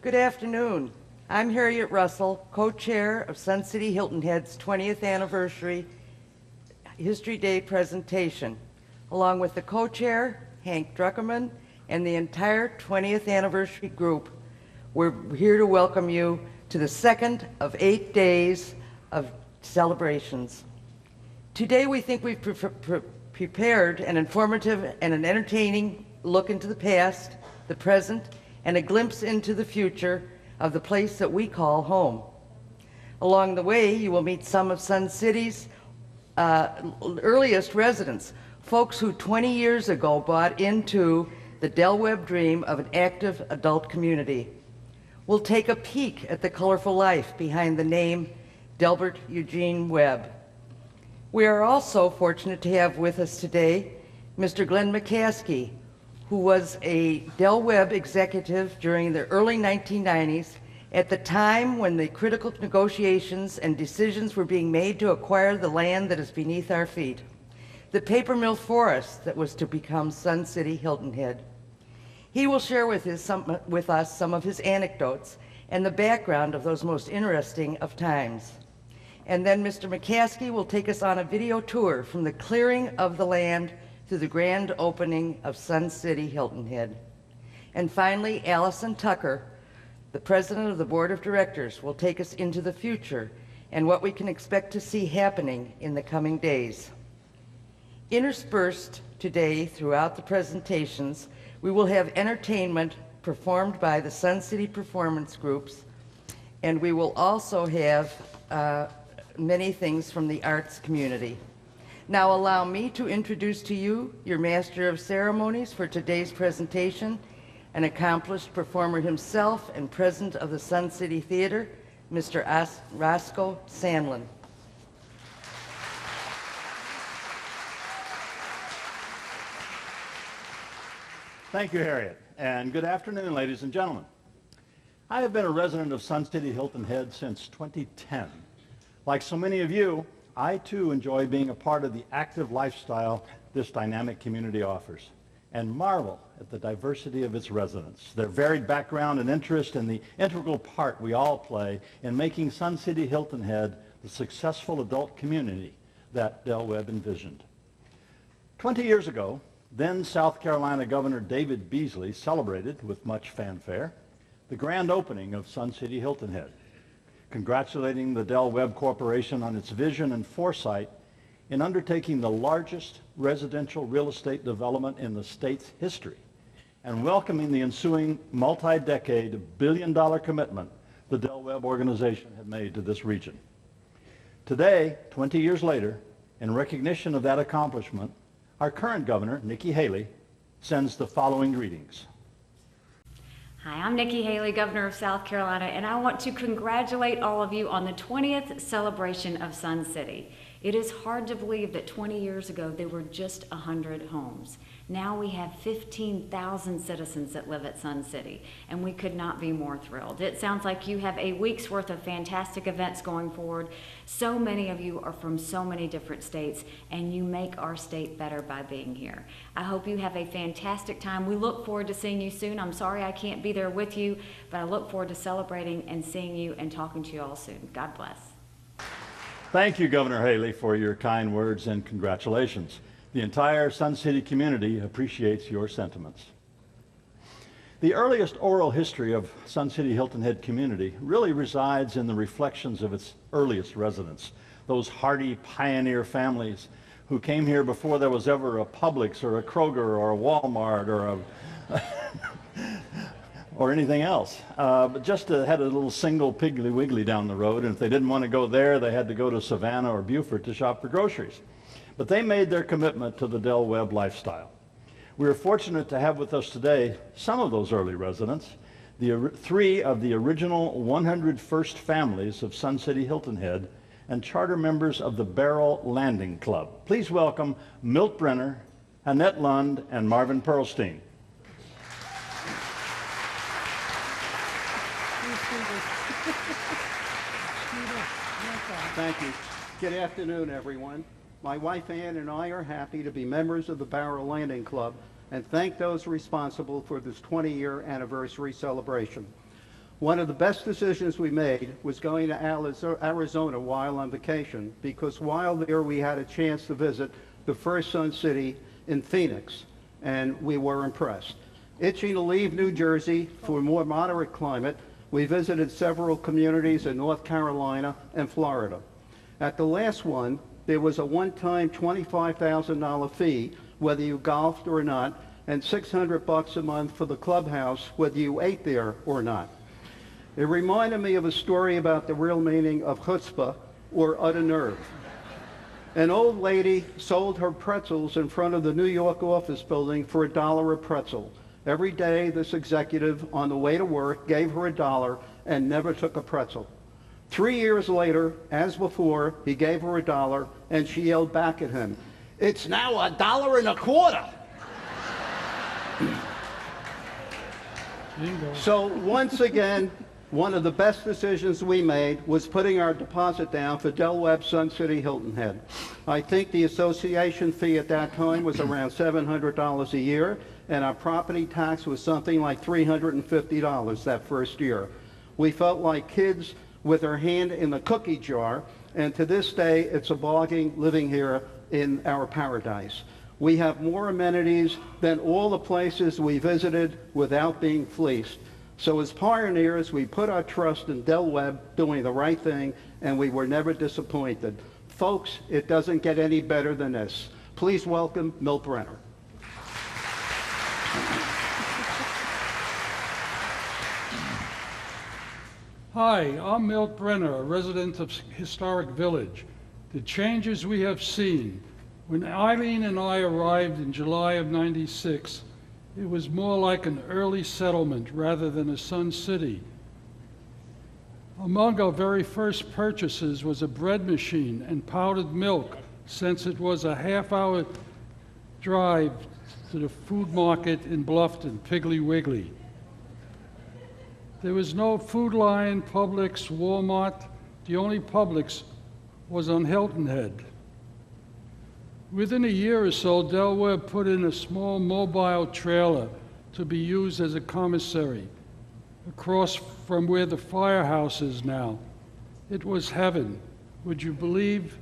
Good afternoon. I'm Harriet Russell, co-chair of Sun City Hilton Head's 20th anniversary History Day presentation. Along with the co-chair, Hank Druckerman, and the entire 20th anniversary group, we're here to welcome you to the second of 8 days of celebrations. Today we think we've prepared an informative and an entertaining look into the past, the present, and a glimpse into the future of the place that we call home. Along the way, you will meet some of Sun City's earliest residents, folks who 20 years ago bought into the Del Webb dream of an active adult community. We'll take a peek at the colorful life behind the name Delbert Eugene Webb. We are also fortunate to have with us today Mr. Glenn McCaskey, who was a Del Webb executive during the early 1990s, at the time when the critical negotiations and decisions were being made to acquire the land that is beneath our feet, the paper mill forest that was to become Sun City Hilton Head. He will share with us some of his anecdotes and the background of those most interesting of times. And then Mr. McCaskey will take us on a video tour from the clearing of the land to the grand opening of Sun City Hilton Head. And finally, Allison Tucker, the president of the board of directors, will take us into the future and what we can expect to see happening in the coming days. Interspersed today throughout the presentations, we will have entertainment performed by the Sun City performance groups, and we will also have many things from the arts community. Now allow me to introduce to you your master of ceremonies for today's presentation, an accomplished performer himself and president of the Sun City Theater, Mr. Roscoe Sandlin. Thank you, Harriet, and good afternoon, ladies and gentlemen. I have been a resident of Sun City Hilton Head since 2010. Like so many of you, I too enjoy being a part of the active lifestyle this dynamic community offers, and marvel at the diversity of its residents, their varied background and interest, and the integral part we all play in making Sun City Hilton Head the successful adult community that Del Webb envisioned. 20 years ago, then South Carolina Governor David Beasley celebrated with much fanfare the grand opening of Sun City Hilton Head, congratulating the Del Webb Corporation on its vision and foresight in undertaking the largest residential real estate development in the state's history, and welcoming the ensuing multi-decade billion-dollar commitment the Del Webb organization had made to this region. Today, 20 years later, in recognition of that accomplishment, our current governor, Nikki Haley, sends the following greetings. Hi, I'm Nikki Haley, Governor of South Carolina, and I want to congratulate all of you on the 20th celebration of Sun City. It is hard to believe that 20 years ago there were just 100 homes. Now we have 15,000 citizens that live at Sun City, and we could not be more thrilled. It sounds like you have a week's worth of fantastic events going forward. So many of you are from so many different states, and you make our state better by being here. I hope you have a fantastic time. We look forward to seeing you soon. I'm sorry I can't be there with you, but I look forward to celebrating and seeing you and talking to you all soon. God bless. Thank you, Governor Haley, for your kind words and congratulations. The entire Sun City community appreciates your sentiments. The earliest oral history of Sun City Hilton Head community really resides in the reflections of its earliest residents, those hardy pioneer families who came here before there was ever a Publix or a Kroger or a Walmart or or anything else. But just had a little single Piggly Wiggly down the road, and if they didn't want to go there, they had to go to Savannah or Beaufort to shop for groceries. But they made their commitment to the Del Webb lifestyle. We are fortunate to have with us today some of those early residents, three of the original 101st families of Sun City Hilton Head, and charter members of the Barrel Landing Club. Please welcome Milt Brenner, Annette Lund, and Marvin Perlstein. Thank you. Good afternoon, everyone. My wife Ann and I are happy to be members of the Barrel Landing Club and thank those responsible for this 20-year anniversary celebration. One of the best decisions we made was going to Arizona while on vacation, because while there we had a chance to visit the first Sun City in Phoenix, and we were impressed. Itching to leave New Jersey for a more moderate climate, we visited several communities in North Carolina and Florida. At the last one, there was a one-time $25,000 fee, whether you golfed or not, and $600 a month for the clubhouse, whether you ate there or not. It reminded me of a story about the real meaning of chutzpah, or utter nerve. An old lady sold her pretzels in front of the New York office building for $1 a pretzel. Every day, this executive, on the way to work, gave her $1 and never took a pretzel. 3 years later, as before, he gave her $1, and she yelled back at him, "It's now $1.25." So once again, one of the best decisions we made was putting our deposit down for Del Webb Sun City Hilton Head. I think the association fee at that time was around $700 a year, and our property tax was something like $350 that first year. We felt like kids with their hand in the cookie jar, and to this day, it's a bargain living here in our paradise. We have more amenities than all the places we visited without being fleeced. So as pioneers, we put our trust in Del Webb doing the right thing, and we were never disappointed. Folks, it doesn't get any better than this. Please welcome Milt Brenner. Hi, I'm Milt Brenner, a resident of Historic Village. The changes we have seen. When Eileen and I arrived in July of '96, it was more like an early settlement rather than a Sun City. Among our very first purchases was a bread machine and powdered milk, since it was a half-hour drive to the food market in Bluffton, Piggly Wiggly. There was no Food Lion, Publix, Walmart. The only Publix was on Hilton Head. Within a year or so, Del Webb put in a small mobile trailer to be used as a commissary across from where the firehouse is now. It was heaven. Would you believe?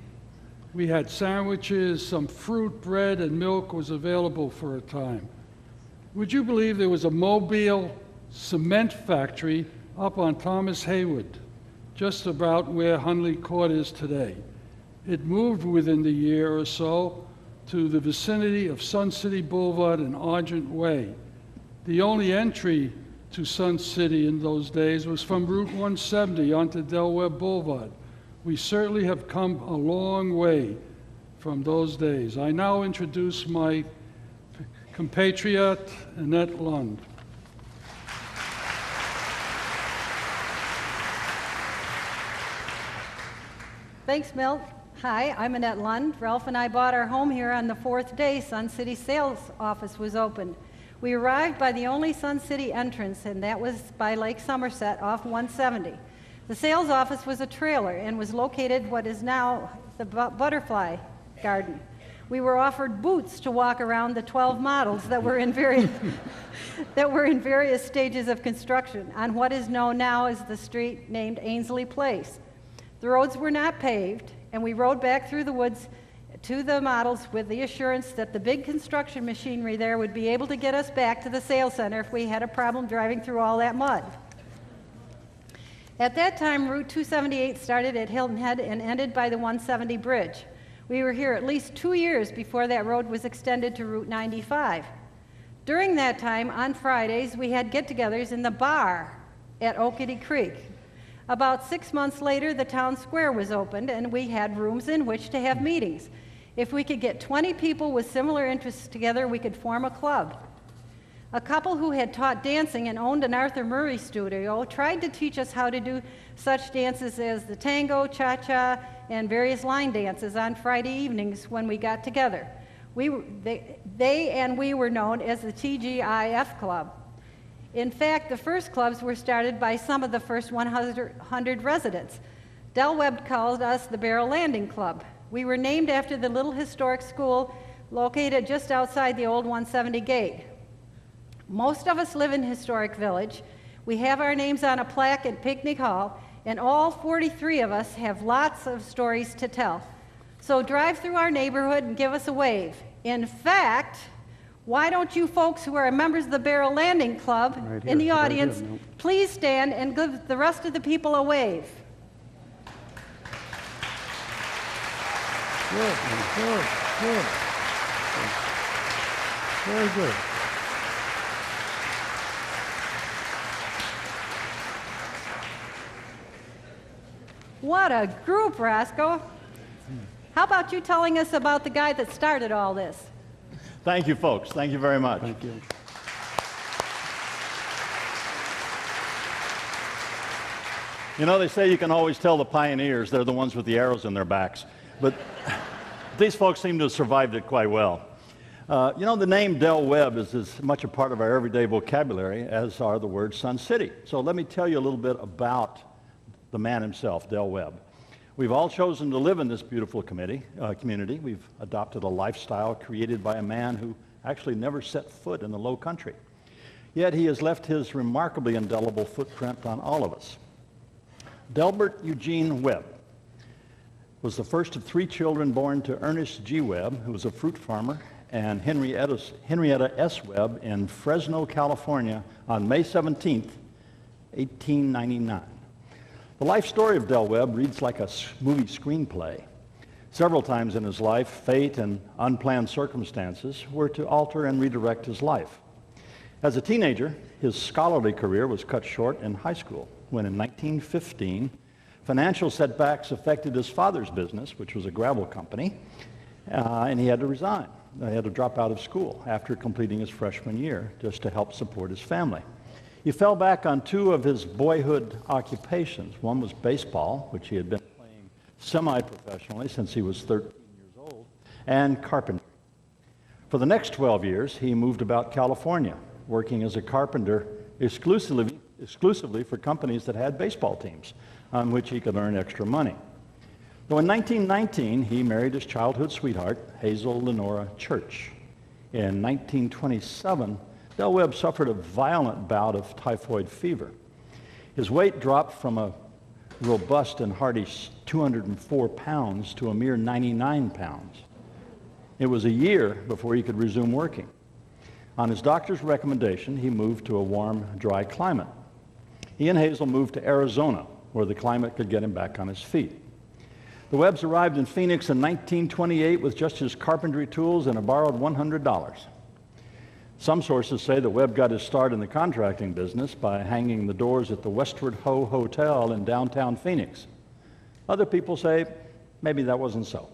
We had sandwiches, some fruit, bread, and milk was available for a time. Would you believe there was a mobile cement factory up on Thomas Haywood, just about where Hunley Court is today? It moved within the year or so to the vicinity of Sun City Boulevard and Argent Way. The only entry to Sun City in those days was from Route 170 onto Del Webb Boulevard. We certainly have come a long way from those days. I now introduce my compatriot, Annette Lund. Thanks, Milt. Hi, I'm Annette Lund. Ralph and I bought our home here on the fourth day Sun City sales office was opened. We arrived by the only Sun City entrance, and that was by Lake Somerset off 170. The sales office was a trailer and was located what is now the Butterfly Garden. We were offered boots to walk around the 12 models that were in various stages of construction on what is known now as the street named Ainsley Place. The roads were not paved, and we rode back through the woods to the models with the assurance that the big construction machinery there would be able to get us back to the sales center if we had a problem driving through all that mud. At that time, Route 278 started at Hilton Head and ended by the 170 bridge. We were here at least 2 years before that road was extended to Route 95. During that time, on Fridays, we had get-togethers in the bar at Oakity Creek. About 6 months later, the town square was opened, and we had rooms in which to have meetings. If we could get 20 people with similar interests together, we could form a club. A couple who had taught dancing and owned an Arthur Murray studio tried to teach us how to do such dances as the tango, cha-cha, and various line dances on Friday evenings when we got together. They and we were known as the TGIF Club. In fact, the first clubs were started by some of the first 100 residents. Del Webb called us the Barrel Landing Club. We were named after the little historic school located just outside the old 170 gate. Most of us live in Historic Village. We have our names on a plaque at Picnic Hall, and all 43 of us have lots of stories to tell. So drive through our neighborhood and give us a wave. In fact, why don't you folks who are members of the Barrel Landing Club Right in the here, right audience here, no. please stand and give the rest of the people a wave? Good, good, good. Very good. What a group, Roscoe. How about you telling us about the guy that started all this? Thank you, folks. Thank you very much. Thank you. You know, they say you can always tell the pioneers. They're the ones with the arrows in their backs. But these folks seem to have survived it quite well. You know, the name Del Webb is as much a part of our everyday vocabulary as are the words Sun City. So let me tell you a little bit about the man himself, Del Webb. We've all chosen to live in this beautiful community. We've adopted a lifestyle created by a man who actually never set foot in the low country. Yet he has left his remarkably indelible footprint on all of us. Delbert Eugene Webb was the first of 3 children born to Ernest G. Webb, who was a fruit farmer, and Henrietta S. Webb in Fresno, California on May 17, 1899. The life story of Del Webb reads like a movie screenplay. Several times in his life, fate and unplanned circumstances were to alter and redirect his life. As a teenager, his scholarly career was cut short in high school, when in 1915, financial setbacks affected his father's business, which was a gravel company, and he had to resign. He had to drop out of school after completing his freshman year just to help support his family. He fell back on 2 of his boyhood occupations. One was baseball, which he had been playing semi-professionally since he was 13 years old, and carpentry. For the next 12 years, he moved about California, working as a carpenter exclusively for companies that had baseball teams on which he could earn extra money. Though in 1919, he married his childhood sweetheart, Hazel Lenora Church. In 1927, Del Webb suffered a violent bout of typhoid fever. His weight dropped from a robust and hearty 204 pounds to a mere 99 pounds. It was a year before he could resume working. On his doctor's recommendation, he moved to a warm, dry climate. He and Hazel moved to Arizona, where the climate could get him back on his feet. The Webbs arrived in Phoenix in 1928 with just his carpentry tools and a borrowed $100. Some sources say that Webb got his start in the contracting business by hanging the doors at the Westward Ho Hotel in downtown Phoenix. Other people say maybe that wasn't so.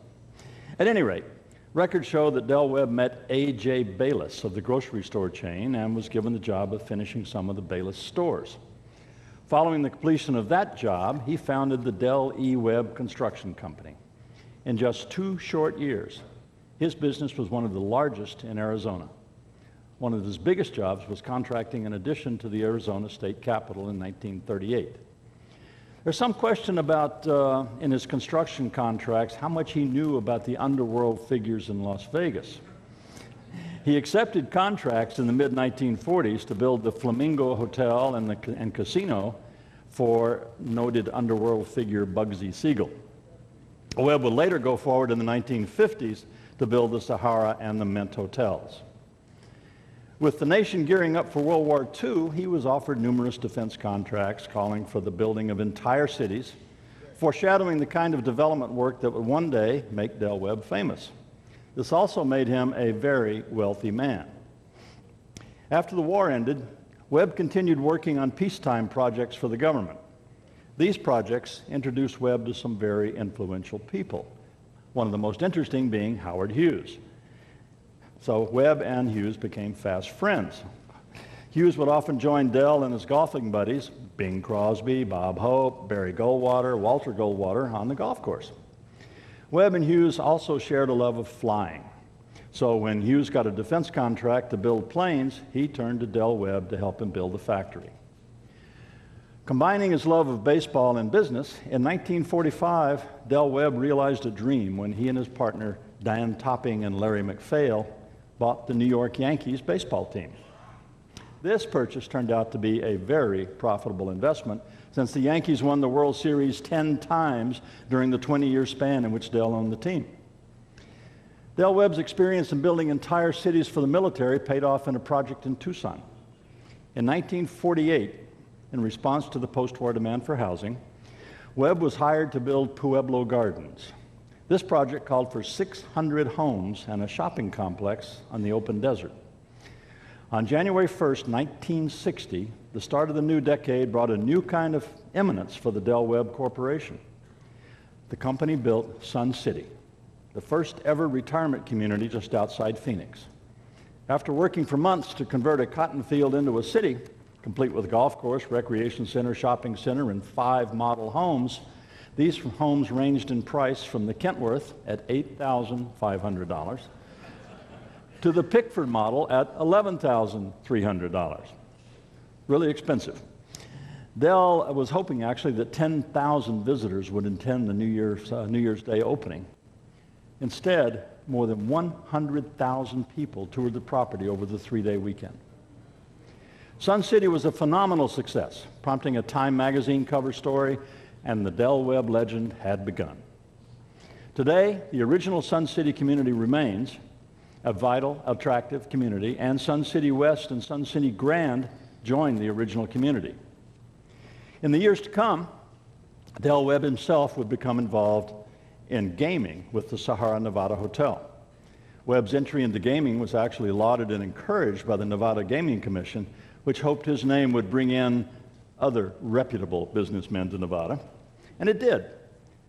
At any rate, records show that Del Webb met A.J. Bayless of the grocery store chain and was given the job of finishing some of the Bayless stores. Following the completion of that job, he founded the Del E. Webb Construction Company. In just 2 short years, his business was one of the largest in Arizona. One of his biggest jobs was contracting an addition to the Arizona State Capitol in 1938. There's some question about, in his construction contracts, how much he knew about the underworld figures in Las Vegas. He accepted contracts in the mid-1940s to build the Flamingo Hotel and Casino for noted underworld figure Bugsy Siegel. Webb would later go forward in the 1950s to build the Sahara and the Mint hotels. With the nation gearing up for World War II, he was offered numerous defense contracts calling for the building of entire cities, foreshadowing the kind of development work that would one day make Del Webb famous. This also made him a very wealthy man. After the war ended, Webb continued working on peacetime projects for the government. These projects introduced Webb to some very influential people, one of the most interesting being Howard Hughes. So Webb and Hughes became fast friends. Hughes would often join Del and his golfing buddies, Bing Crosby, Bob Hope, Barry Goldwater, Walter Goldwater, on the golf course. Webb and Hughes also shared a love of flying. So when Hughes got a defense contract to build planes, he turned to Del Webb to help him build the factory. Combining his love of baseball and business, in 1945, Del Webb realized a dream when he and his partner, Dan Topping and Larry MacPhail, bought the New York Yankees baseball team. This purchase turned out to be a very profitable investment since the Yankees won the World Series 10 times during the 20-year span in which Del owned the team. Del Webb's experience in building entire cities for the military paid off in a project in Tucson. In 1948, in response to the post-war demand for housing, Webb was hired to build Pueblo Gardens. This project called for 600 homes and a shopping complex on the open desert. On January 1st, 1960, the start of the new decade brought a new kind of eminence for the Del Webb Corporation. The company built Sun City, the first ever retirement community just outside Phoenix. After working for months to convert a cotton field into a city, complete with golf course, recreation center, shopping center, and 5 model homes, these homes ranged in price from the Kentworth at $8,500 to the Pickford model at $11,300. Really expensive. Del was hoping actually that 10,000 visitors would attend the New Year's Day opening. Instead, more than 100,000 people toured the property over the 3-day weekend. Sun City was a phenomenal success, prompting a Time magazine cover story, and the Del Webb legend had begun. Today, the original Sun City community remains a vital, attractive community, and Sun City West and Sun City Grand joined the original community. In the years to come, Del Webb himself would become involved in gaming with the Sahara Nevada Hotel. Webb's entry into gaming was actually lauded and encouraged by the Nevada Gaming Commission, which hoped his name would bring in other reputable businessmen to Nevada. And it did.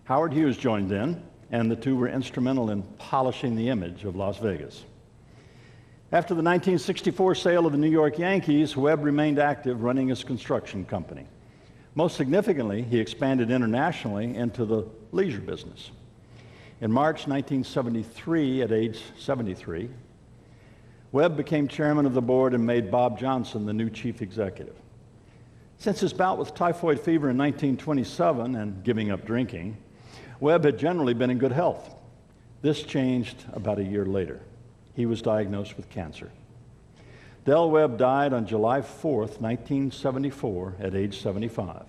Howard Hughes joined in, and the two were instrumental in polishing the image of Las Vegas. After the 1964 sale of the New York Yankees, Webb remained active running his construction company. Most significantly, he expanded internationally into the leisure business. In March 1973, at age 73, Webb became chairman of the board and made Bob Johnson the new chief executive. Since his bout with typhoid fever in 1927 and giving up drinking, Webb had generally been in good health. This changed about a year later. He was diagnosed with cancer. Del Webb died on July 4th, 1974, at age 75.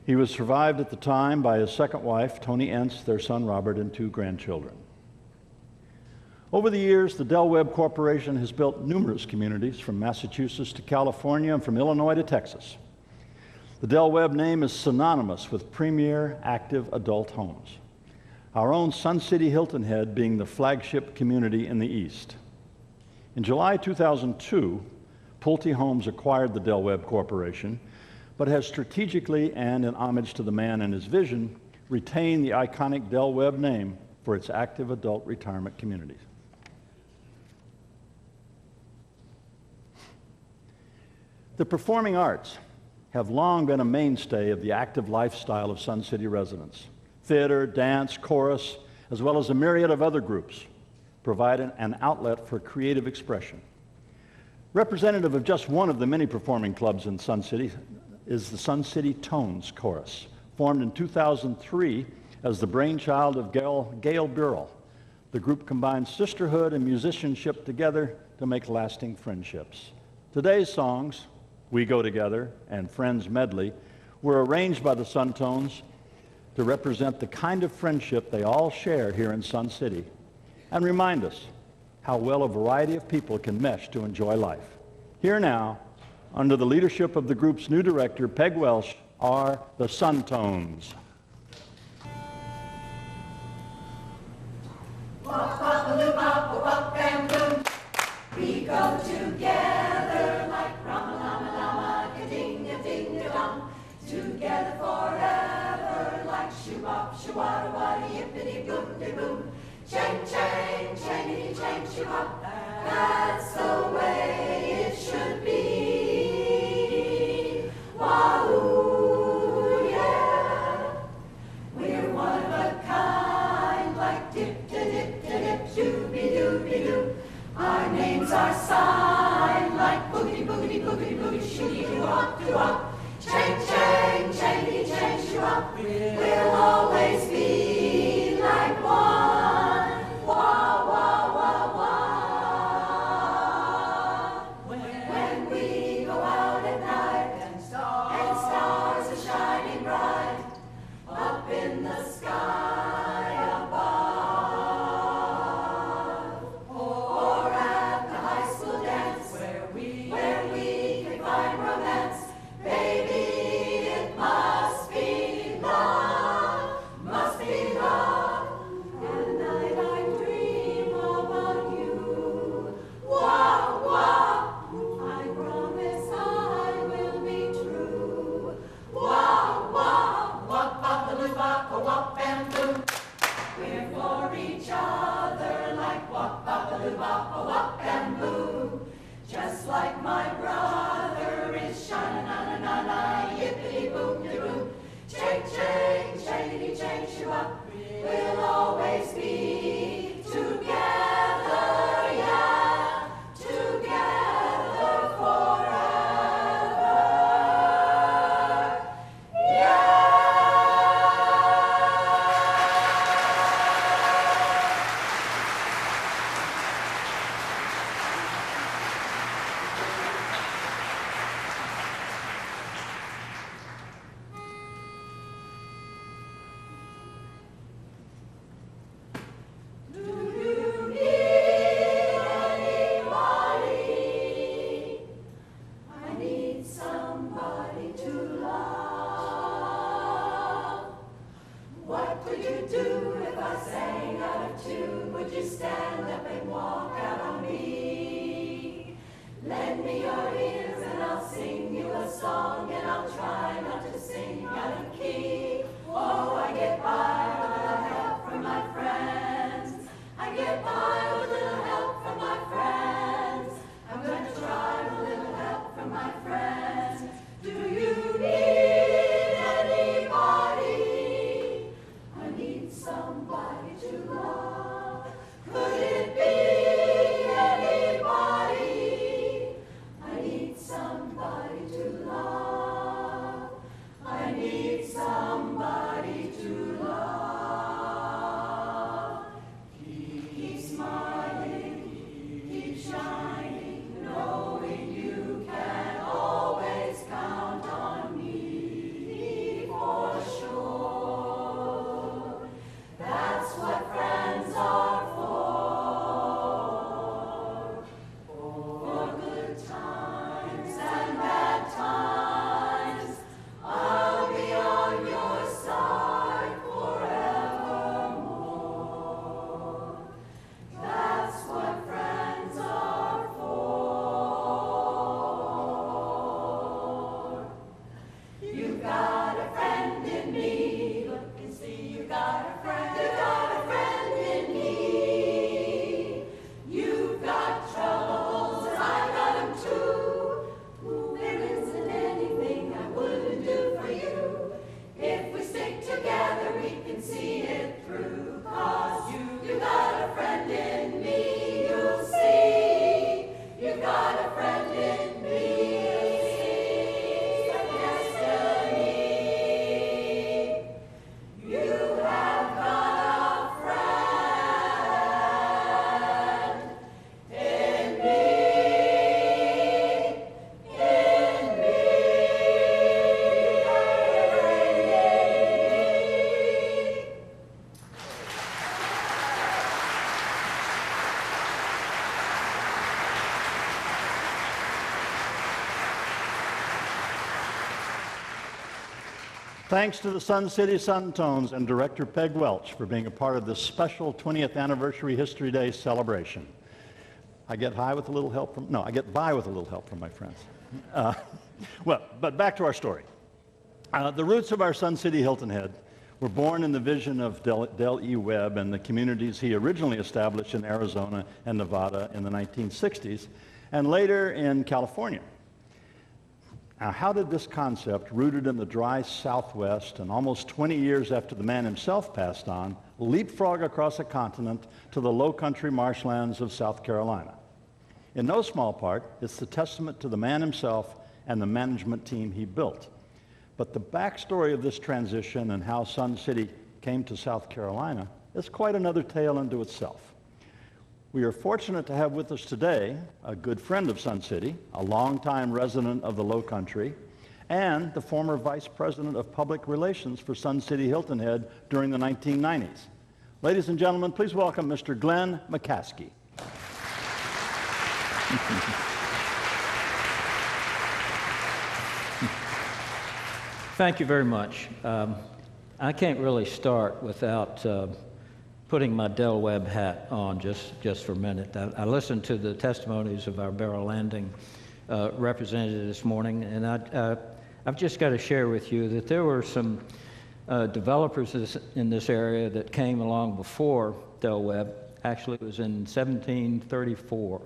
He was survived at the time by his second wife, Toni Entz, their son Robert, and 2 grandchildren. Over the years, the Del Webb Corporation has built numerous communities from Massachusetts to California and from Illinois to Texas. The Del Webb name is synonymous with premier active adult homes. Our own Sun City Hilton Head being the flagship community in the East. In July 2002, Pulte Homes acquired the Del Webb Corporation, but has strategically and in homage to the man and his vision, retained the iconic Del Webb name for its active adult retirement communities. The performing arts have long been a mainstay of the active lifestyle of Sun City residents. Theater, dance, chorus, as well as a myriad of other groups provide an outlet for creative expression. Representative of just one of the many performing clubs in Sun City is the Sun City Tones Chorus, formed in 2003 as the brainchild of Gail Burrell. The group combines sisterhood and musicianship together to make lasting friendships. Today's songs, We Go Together and Friends Medley, were arranged by the Sun Tones to represent the kind of friendship they all share here in Sun City and remind us how well a variety of people can mesh to enjoy life. Here now, under the leadership of the group's new director, Peg Welsh, are the Sun Tones. We go together like Rama Lama Lama, ka-ding-a-ding-a-dong. Together forever like shoo-bop, shoo-wada-wada, yippity-boom-de-boom. Chang-chang, changity-chang, shoo-bop. That's the way it should be. Wahoo, yeah. We're one of a kind, like dip-da-dip-da-dip, shooby-dooby-doo. Our names are signed like boogity-boogity-boogity-boogity, shooty-doo-wop-doo-wop. Chang-chang, changity-chang, shoo-wop. We'll always be like one. Wah, wah, wah, wah. When we Thanks to the Sun City Sun-Tones and Director Peg Welch for being a part of this special 20th Anniversary History Day celebration. I get by with a little help from my friends. But back to our story. The roots of our Sun City Hilton Head were born in the vision of Del E. Webb and the communities he originally established in Arizona and Nevada in the 1960s, and later in California. Now, how did this concept, rooted in the dry Southwest and almost 20 years after the man himself passed on, leapfrog across a continent to the low-country marshlands of South Carolina? In no small part, it's the testament to the man himself and the management team he built. But the backstory of this transition and how Sun City came to South Carolina is quite another tale unto itself. We are fortunate to have with us today a good friend of Sun City, a longtime resident of the Low Country, and the former Vice President of Public Relations for Sun City Hilton Head during the 1990s. Ladies and gentlemen, please welcome Mr. Glenn McCaskey. Thank you very much. I can't really start without putting my Del Webb hat on just for a minute. I listened to the testimonies of our barrel landing representative this morning, and I've just got to share with you that there were some developers in this area that came along before Del Webb. Actually, it was in 1734.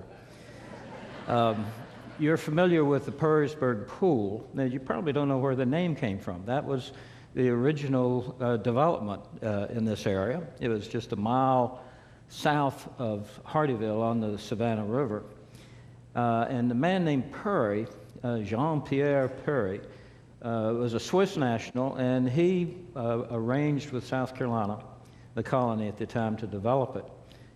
You're familiar with the Perrysburg Pool. Now, you probably don't know where the name came from. That was the original development in this area. It was just a mile south of Hardeeville on the Savannah River. And the man named Perry, Jean-Pierre Perry, was a Swiss national, and he arranged with South Carolina, the colony at the time, to develop it.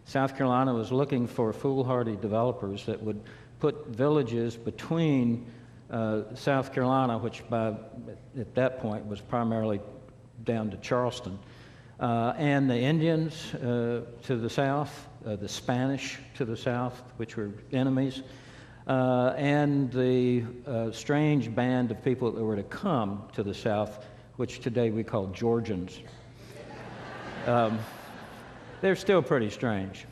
South Carolina was looking for foolhardy developers that would put villages between South Carolina, which at that point was primarily down to Charleston, and the Indians to the south, the Spanish to the south, which were enemies, and the strange band of people that were to come to the south, which today we call Georgians. They're still pretty strange.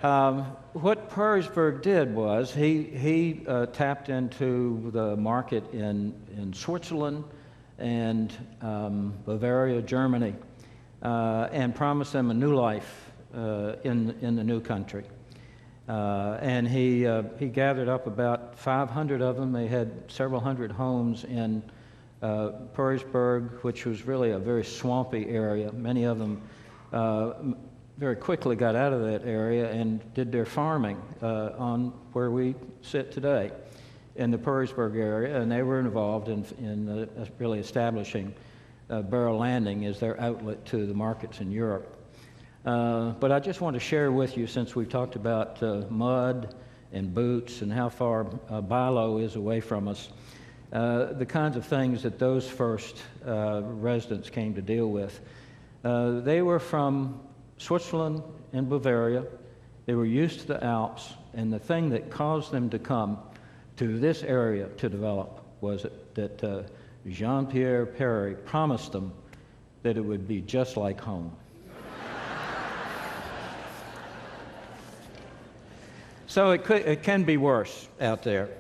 What Perrysburg did was he tapped into the market in Switzerland and Bavaria, Germany, and promised them a new life in the new country. And he gathered up about 500 of them. They had several hundred homes in Perrysburg, which was really a very swampy area. Many of them very quickly got out of that area and did their farming on where we sit today in the Perrysburg area, and they were involved in really establishing barrel landing as their outlet to the markets in Europe. But I just want to share with you, since we've talked about mud and boots and how far Bilo is away from us, the kinds of things that those first residents came to deal with. They were from Switzerland and Bavaria. They were used to the Alps, and the thing that caused them to come to this area to develop was that Jean-Pierre Perry promised them that it would be just like home. So it can be worse out there.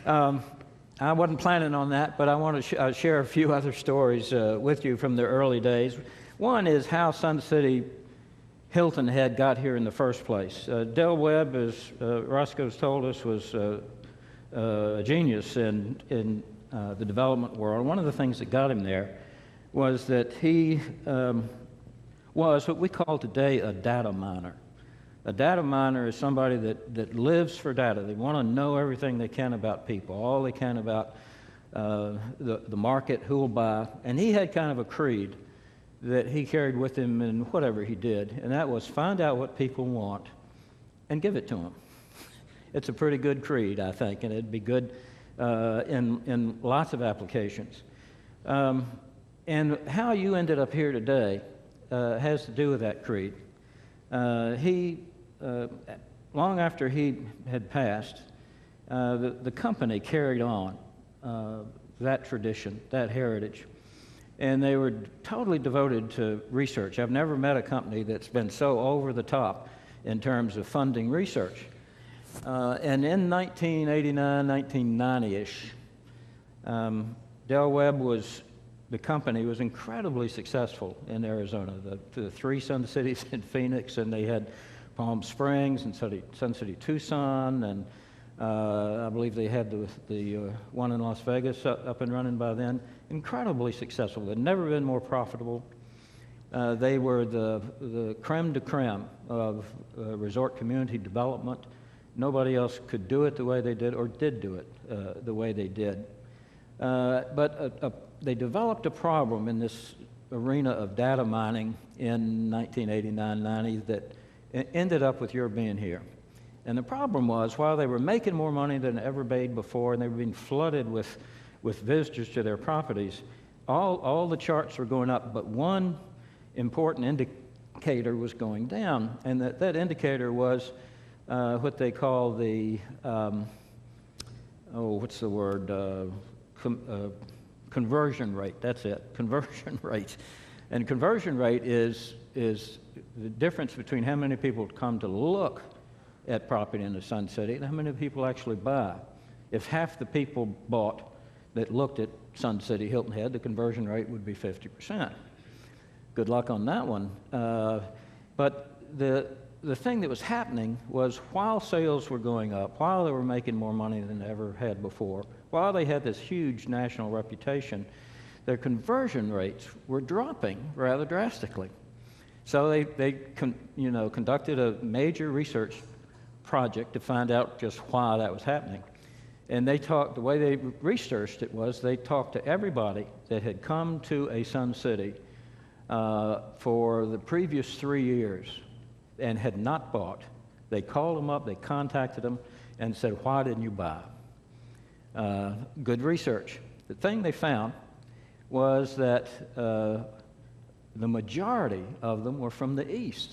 I wasn't planning on that, but I want to share a few other stories with you from the early days. One is how Sun City Hilton Head got here in the first place. Del Webb, as Roscoe's told us, was a genius in the development world. One of the things that got him there was that he was what we call today a data miner. A data miner is somebody that lives for data. They want to know everything they can about people, all they can about the market, who will buy. And he had kind of a creed that he carried with him in whatever he did, and that was find out what people want and give it to them. It's a pretty good creed, I think, and it'd be good in lots of applications. And how you ended up here today has to do with that creed. Long after he had passed, the company carried on that tradition, that heritage. and they were totally devoted to research. I've never met a company that's been so over the top in terms of funding research. And in 1989, 1990-ish, Del Webb the company was incredibly successful in Arizona. The three Sun Cities in Phoenix, and they had Palm Springs and Sun City Tucson, and I believe they had the one in Las Vegas up and running by then. Incredibly successful. They'd never been more profitable. They were the creme de creme of resort community development. Nobody else could do it the way they did, or did do it the way they did. But they developed a problem in this arena of data mining in 1989-90 that ended up with your being here. And the problem was, while they were making more money than ever made before, and they were being flooded with visitors to their properties, all the charts were going up, but one important indicator was going down, and that indicator was what they call the, what's the word, conversion rate. That's it, conversion rate. And conversion rate is the difference between how many people come to look at property in the Sun City and how many people actually buy. If half the people bought that looked at Sun City Hilton Head, the conversion rate would be 50%. Good luck on that one. But the thing that was happening was, while sales were going up, while they were making more money than they ever had before, while they had this huge national reputation, their conversion rates were dropping rather drastically. So they conducted a major research project to find out just why that was happening. And the way they researched it was, they talked to everybody that had come to a Sun City for the previous 3 years and had not bought. They called them up, they contacted them, and said, why didn't you buy? Good research. The thing they found was that the majority of them were from the East.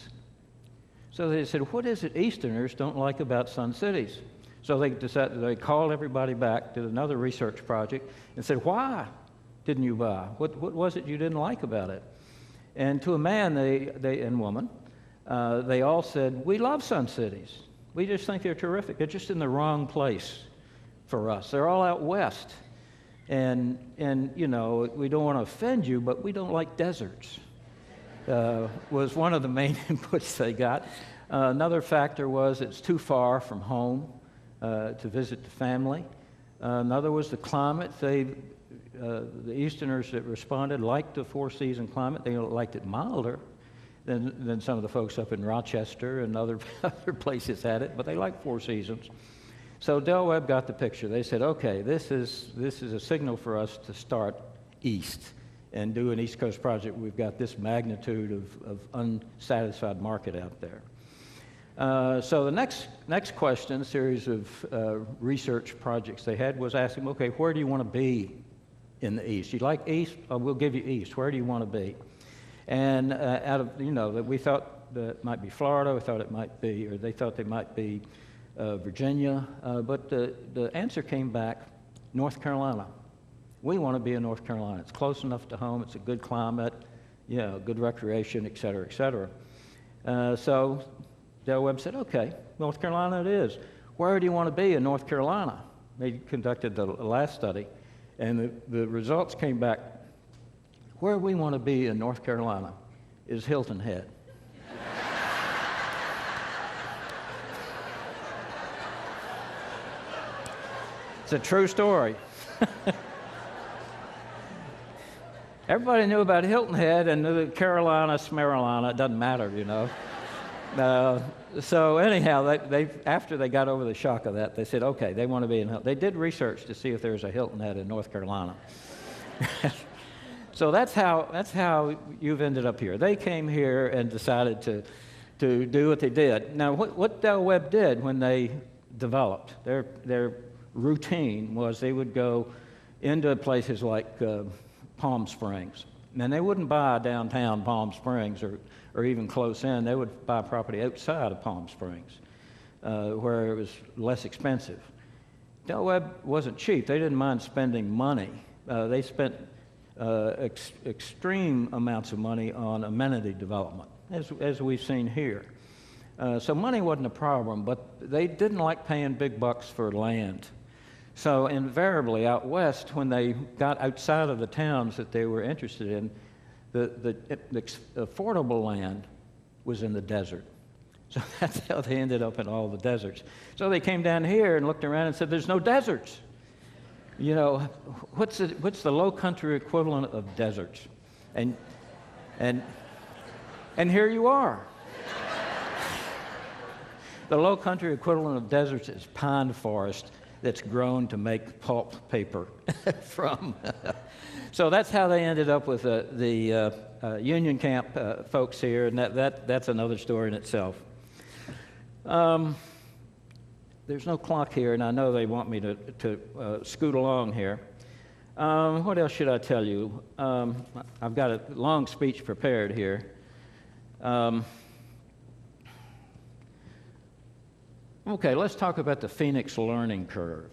So they said, what is it Easterners don't like about Sun Cities? So they decided, they called everybody back, did another research project, and said, why didn't you buy? What was it you didn't like about it? And to a man and woman, they all said, we love Sun Cities. We just think they're terrific. They're just in the wrong place for us. They're all out west. And we don't want to offend you, but we don't like deserts, was one of the main inputs they got. Another factor was it's too far from home to visit the family. Another was the climate. The Easterners that responded liked the four-season climate. They liked it milder than some of the folks up in Rochester and other places had it, but they liked four seasons. So Del Webb got the picture. They said, okay, this is a signal for us to start east and do an East Coast project. We've got this magnitude of unsatisfied market out there. So the next question, a series of research projects they had, was asking, okay, where do you want to be in the East? You like East? Oh, we'll give you East. Where do you want to be? And out of, that we thought that it might be Florida, we thought it might be, or they thought they might be Virginia, but the answer came back, North Carolina. We want to be in North Carolina. It's close enough to home, it's a good climate, good recreation, et cetera, et cetera. So Del Webb said, okay, North Carolina it is. Where do you want to be in North Carolina? They conducted the last study, and the results came back, where we want to be in North Carolina is Hilton Head. It's a true story. Everybody knew about Hilton Head and the Carolina, Smeralina, it doesn't matter, So anyhow, they after they got over the shock of that, they said, okay, they want to be in Hilton. They did research to see if there's a Hilton Head in North Carolina. So that's how you've ended up here. They came here and decided to do what they did. Now, what Del Webb did when they developed, their routine was they would go into places like Palm Springs. And they wouldn't buy downtown Palm Springs or even close in. They would buy property outside of Palm Springs where it was less expensive. Del Webb wasn't cheap. They didn't mind spending money. They spent extreme amounts of money on amenity development, as we've seen here. So money wasn't a problem, but they didn't like paying big bucks for land. So invariably out west, when they got outside of the towns that they were interested in, the affordable land was in the desert. So that's how they ended up in all the deserts. So they came down here and looked around and said, there's no deserts. You know, what's the low country equivalent of deserts? And here you are. The low country equivalent of deserts is pine forest that's grown to make pulp paper from. So that's how they ended up with the Union Camp folks here, and that's another story in itself. There's no clock here, and I know they want me to scoot along here. What else should I tell you? I've got a long speech prepared here. Okay, let's talk about the Phoenix learning curve.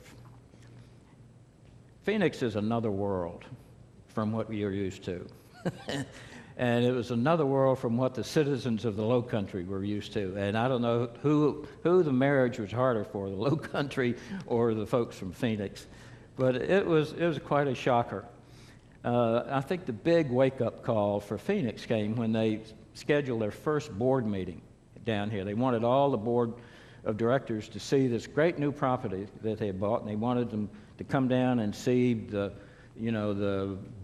Phoenix is another world from what you're used to. And it was another world from what the citizens of the Low Country were used to. And I don't know who the marriage was harder for, the Low Country or the folks from Phoenix. But it was quite a shocker. I think the big wake-up call for Phoenix came when they scheduled their first board meeting down here. They wanted all the board of directors to see this great new property that they had bought, and they wanted them to come down and see the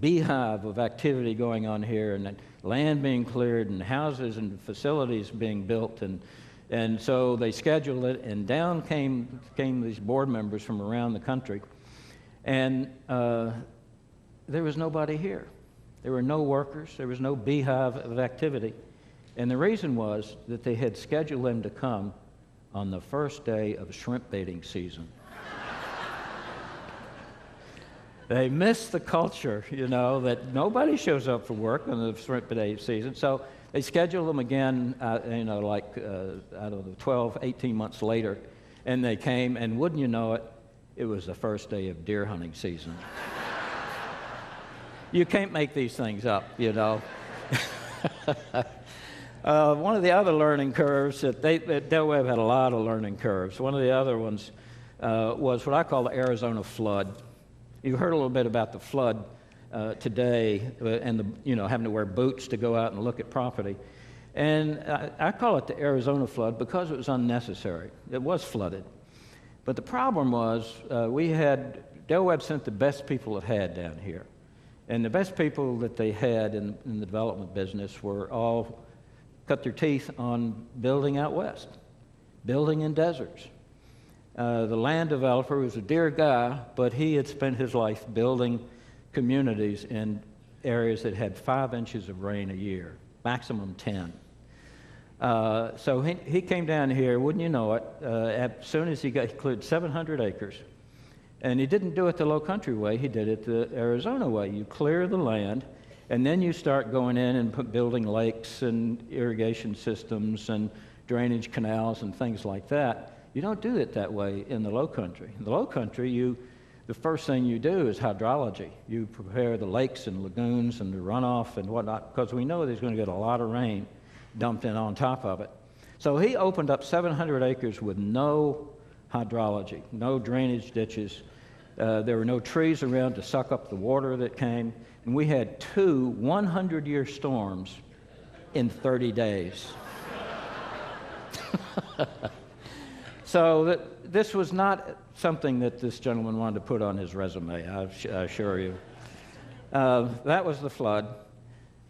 beehive of activity going on here, and land being cleared, and houses and facilities being built, and so they scheduled it, and down came these board members from around the country, and there was nobody here. There were no workers. There was no beehive of activity, and the reason was that they had scheduled them to come on the first day of shrimp baiting season. They missed the culture, you know, that nobody shows up for work on the shrimp baiting season. So they scheduled them again, I don't know, 12, 18 months later, and they came, and wouldn't you know it, it was the first day of deer hunting season. You can't make these things up, you know. One of the other learning curves that Del Webb had a lot of learning curves. One of the other ones was what I call the Arizona flood. You heard a little bit about the flood today, and having to wear boots to go out and look at property. And I call it the Arizona flood because it was unnecessary. It was flooded, but the problem was Del Webb sent the best people it had down here, and the best people that they had in the development business were all cut their teeth on building out west, building in deserts. The land developer was a dear guy, but he had spent his life building communities in areas that had 5 inches of rain a year, maximum 10. So he came down here, wouldn't you know it, as soon as he cleared 700 acres. And he didn't do it the Low Country way, he did it the Arizona way. You clear the land, and then you start going in and building lakes and irrigation systems and drainage canals and things like that. You don't do it that way in the Low Country. In the Low Country, the first thing you do is hydrology. You prepare the lakes and lagoons and the runoff and whatnot, because we know there's going to get a lot of rain dumped in on top of it. So he opened up 700 acres with no hydrology, no drainage ditches. There were no trees around to suck up the water that came. And we had 2 100-year storms in 30 days. So this was not something that this gentleman wanted to put on his resume, I assure you. That was the flood.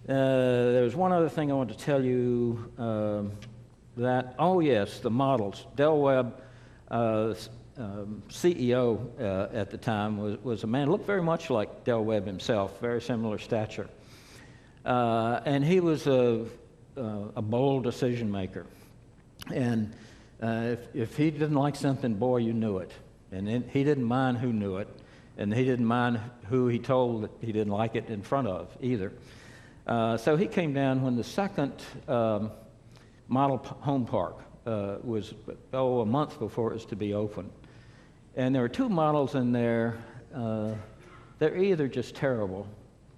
There was one other thing I wanted to tell you the models. Del Webb, CEO at the time, was a man who looked very much like Del Webb himself, very similar stature. And he was a bold decision maker. And if he didn't like something, boy, you knew it. And he didn't mind who knew it. And he didn't mind who he told that he didn't like it in front of either. So he came down when the second model home park was a month before it was to be open. And there were 2 models in there. They're either just terrible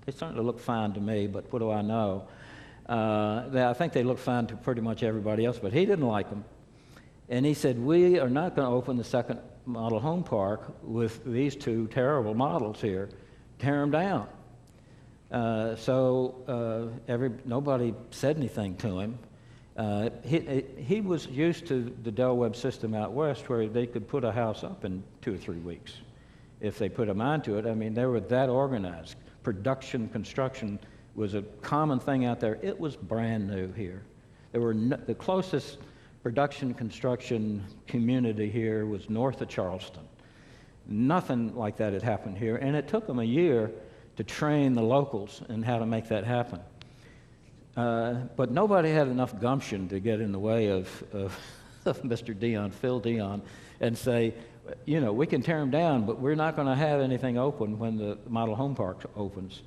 They certainly look fine to me, but what do I know? I think they look fine to pretty much everybody else, but he didn't like them. And he said, we are not going to open the second model home park with these two terrible models here. Tear them down. Nobody said anything to him. He was used to the Del Webb system out west where they could put a house up in 2 or 3 weeks if they put a mind to it. I mean, they were that organized. Production, construction was a common thing out there. It was brand new here. The closest production construction community here was north of Charleston. Nothing like that had happened here, and it took them a year to train the locals in how to make that happen. But nobody had enough gumption to get in the way of Mr. Dion, Phil Dion, and say, you know, we can tear them down, but we're not going to have anything open when the model home park opens.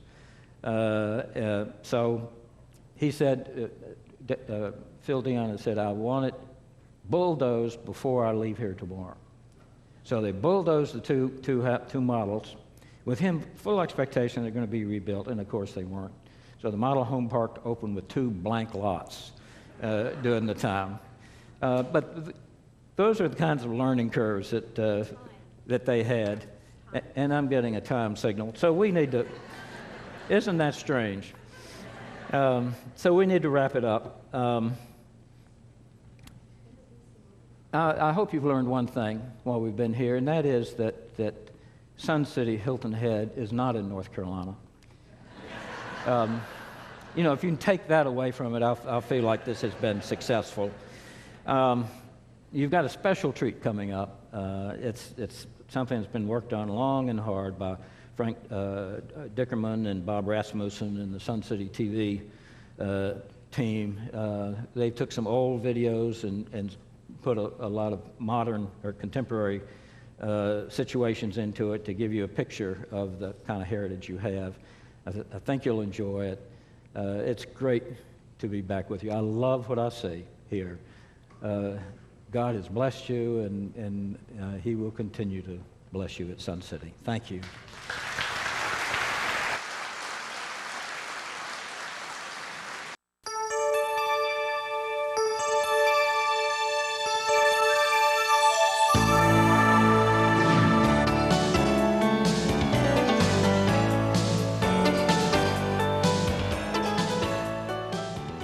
So he said, Phil Dion had said, I want it bulldozed before I leave here tomorrow. So they bulldozed the two models with him full expectation they're going to be rebuilt, and of course they weren't. So the model home park opened with 2 blank lots during the time. But those are the kinds of learning curves that they had. And I'm getting a time signal. So we need to, isn't that strange? So we need to wrap it up. I hope you've learned one thing while we've been here, and that is that Sun City Hilton Head is not in North Carolina. You know, if you can take that away from it, I'll feel like this has been successful. You've got a special treat coming up. It's something that's been worked on long and hard by Hank Druckerman and Bob Rasmussen and the Sun City TV team. They took some old videos and put a lot of modern or contemporary situations into it to give you a picture of the kind of heritage you have. I think you'll enjoy it. It's great to be back with you. I love what I see here. God has blessed you, and He will continue to bless you at Sun City. Thank you.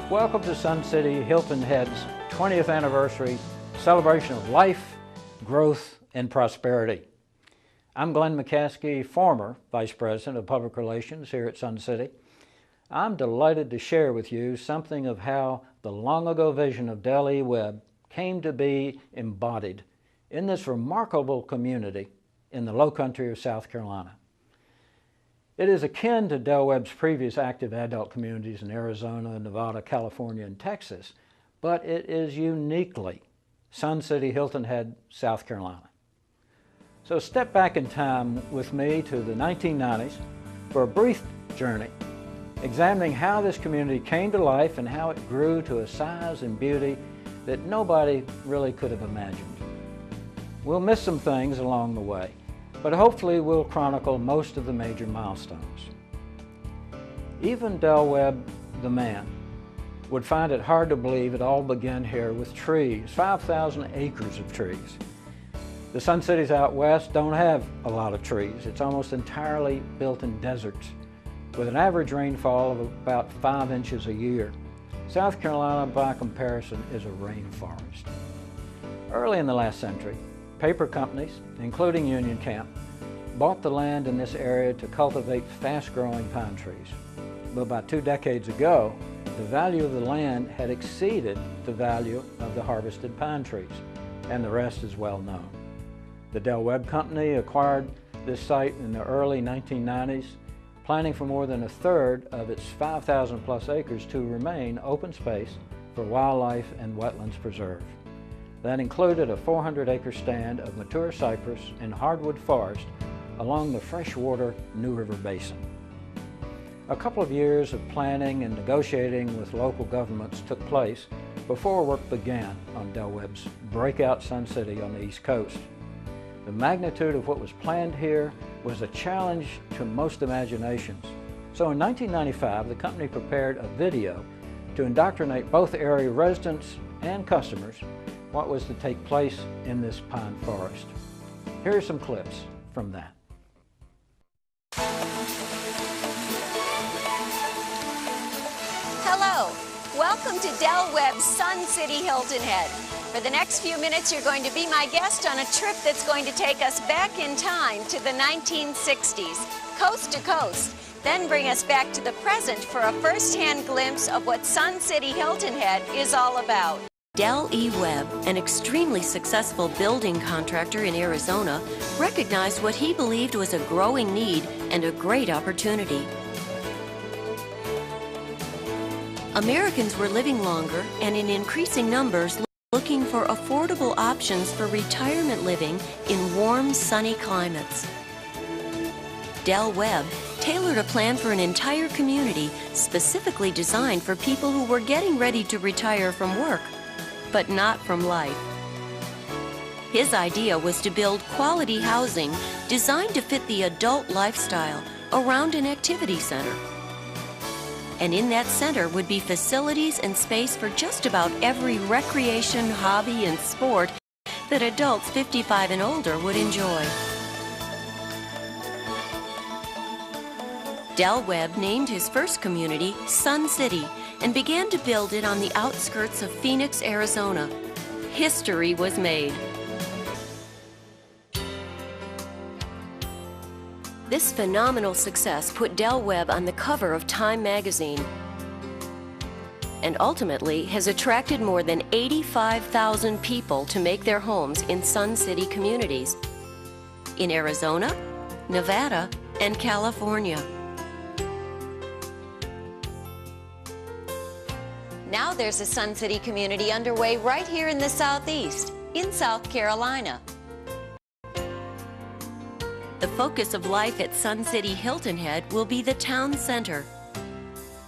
Welcome to Sun City Hilton Head's 20th anniversary celebration of life, growth, and prosperity. I'm Glenn McCaskey, former Vice President of Public Relations here at Sun City. I'm delighted to share with you something of how the long-ago vision of Del E. Webb came to be embodied in this remarkable community in the low country of South Carolina. It is akin to Del Webb's previous active adult communities in Arizona, Nevada, California, and Texas, but it is uniquely Sun City Hilton Head, South Carolina. So step back in time with me to the 1990s for a brief journey, examining how this community came to life and how it grew to a size and beauty that nobody really could have imagined. We'll miss some things along the way, but hopefully we'll chronicle most of the major milestones. Even Del Webb, the man, would find it hard to believe it all began here with trees, 5,000 acres of trees. The Sun Cities out west don't have a lot of trees. It's almost entirely built in deserts, with an average rainfall of about 5 inches a year. South Carolina, by comparison, is a rainforest. Early in the last century, paper companies, including Union Camp, bought the land in this area to cultivate fast-growing pine trees. But about 2 decades ago, the value of the land had exceeded the value of the harvested pine trees, and the rest is well known. The Del Webb Company acquired this site in the early 1990s, planning for more than 1/3 of its 5,000 plus acres to remain open space for wildlife and wetlands preserve. That included a 400-acre stand of mature cypress and hardwood forest along the freshwater New River Basin. A couple of years of planning and negotiating with local governments took place before work began on Del Webb's breakout Sun City on the East Coast. The magnitude of what was planned here was a challenge to most imaginations, So in 1995, the company prepared a video to indoctrinate both area residents and customers what was to take place in this pine forest. Here are some clips from that. Hello, welcome to Del Webb's Sun City Hilton Head. For the next few minutes, you're going to be my guest on a trip that's going to take us back in time to the 1960s, coast to coast, then bring us back to the present for a first-hand glimpse of what Sun City Hilton Head is all about. Del E. Webb, an extremely successful building contractor in Arizona, recognized what he believed was a growing need and a great opportunity. Americans were living longer and in increasing numbers looking for affordable options for retirement living in warm, sunny climates. Del Webb tailored a plan for an entire community specifically designed for people who were getting ready to retire from work, but not from life. His idea was to build quality housing designed to fit the adult lifestyle around an activity center. And in that center would be facilities and space for just about every recreation, hobby, and sport that adults 55 and older would enjoy. Del Webb named his first community Sun City and began to build it on the outskirts of Phoenix, Arizona. History was made. This phenomenal success put Del Webb on the cover of Time magazine and ultimately has attracted more than 85,000 people to make their homes in Sun City communities in Arizona, Nevada, and California. Now there's a Sun City community underway right here in the Southeast, in South Carolina. The focus of life at Sun City Hilton Head will be the town center.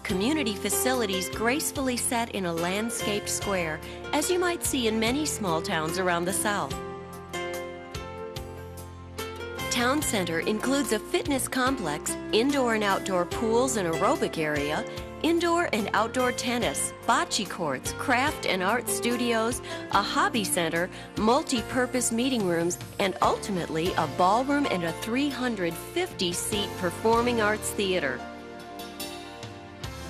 Community facilities gracefully set in a landscaped square, as you might see in many small towns around the South. Town center includes a fitness complex, indoor and outdoor pools and aerobic area, indoor and outdoor tennis, bocce courts, craft and art studios, a hobby center, multi-purpose meeting rooms, and ultimately a ballroom and a 350-seat performing arts theater.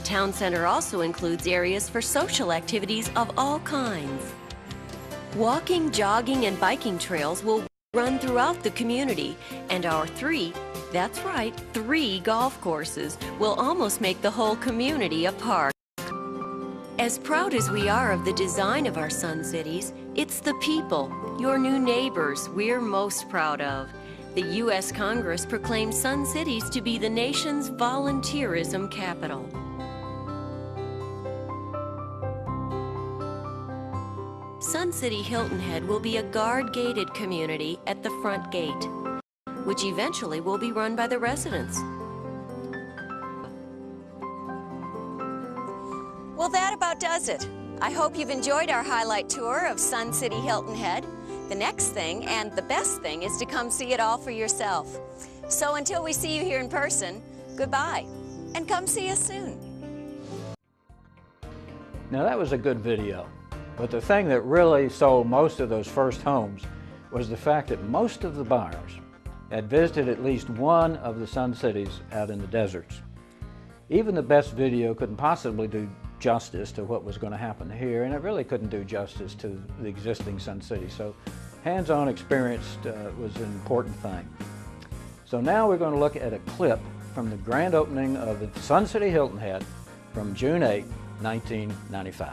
Town Center also includes areas for social activities of all kinds. Walking, jogging, and biking trails will run throughout the community, and our that's right, 3 golf courses will almost make the whole community a park. As proud as we are of the design of our Sun Cities, it's the people, your new neighbors, we're most proud of. The U.S. Congress proclaimed Sun Cities to be the nation's volunteerism capital. Sun City Hilton Head will be a guard-gated community at the front gate, which eventually will be run by the residents. Well, that about does it. I hope you've enjoyed our highlight tour of Sun City Hilton Head. The next thing, and the best thing, is to come see it all for yourself. So until we see you here in person, goodbye, and come see us soon. Now that was a good video, but the thing that really sold most of those first homes was the fact that most of the buyers had visited at least one of the Sun Cities out in the deserts. Even the best video couldn't possibly do justice to what was going to happen here, and it really couldn't do justice to the existing Sun City. So hands-on experience was an important thing. So now we're going to look at a clip from the grand opening of the Sun City Hilton Head from June 8, 1995.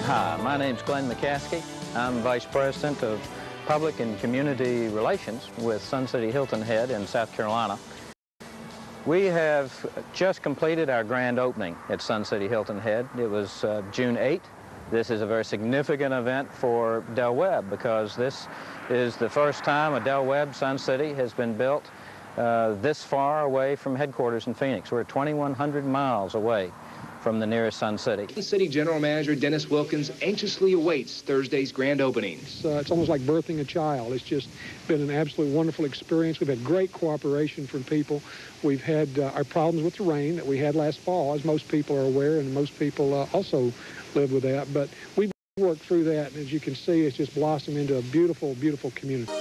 Hi, my name's Glenn McCaskey. I'm Vice President of Public and Community Relations with Sun City Hilton Head in South Carolina. We have just completed our grand opening at Sun City Hilton Head. It was June 8. This is a very significant event for Del Webb because this is the first time a Del Webb Sun City has been built this far away from headquarters in Phoenix. We're 2,100 miles away from the nearest Sun City. City General Manager Dennis Wilkins anxiously awaits Thursday's grand opening. It's almost like birthing a child. It's just been an absolutely wonderful experience. We've had great cooperation from people. We've had our problems with the rain that we had last fall, as most people are aware, and most people also live with that. But we've worked through that, and as you can see, it's just blossomed into a beautiful, beautiful community.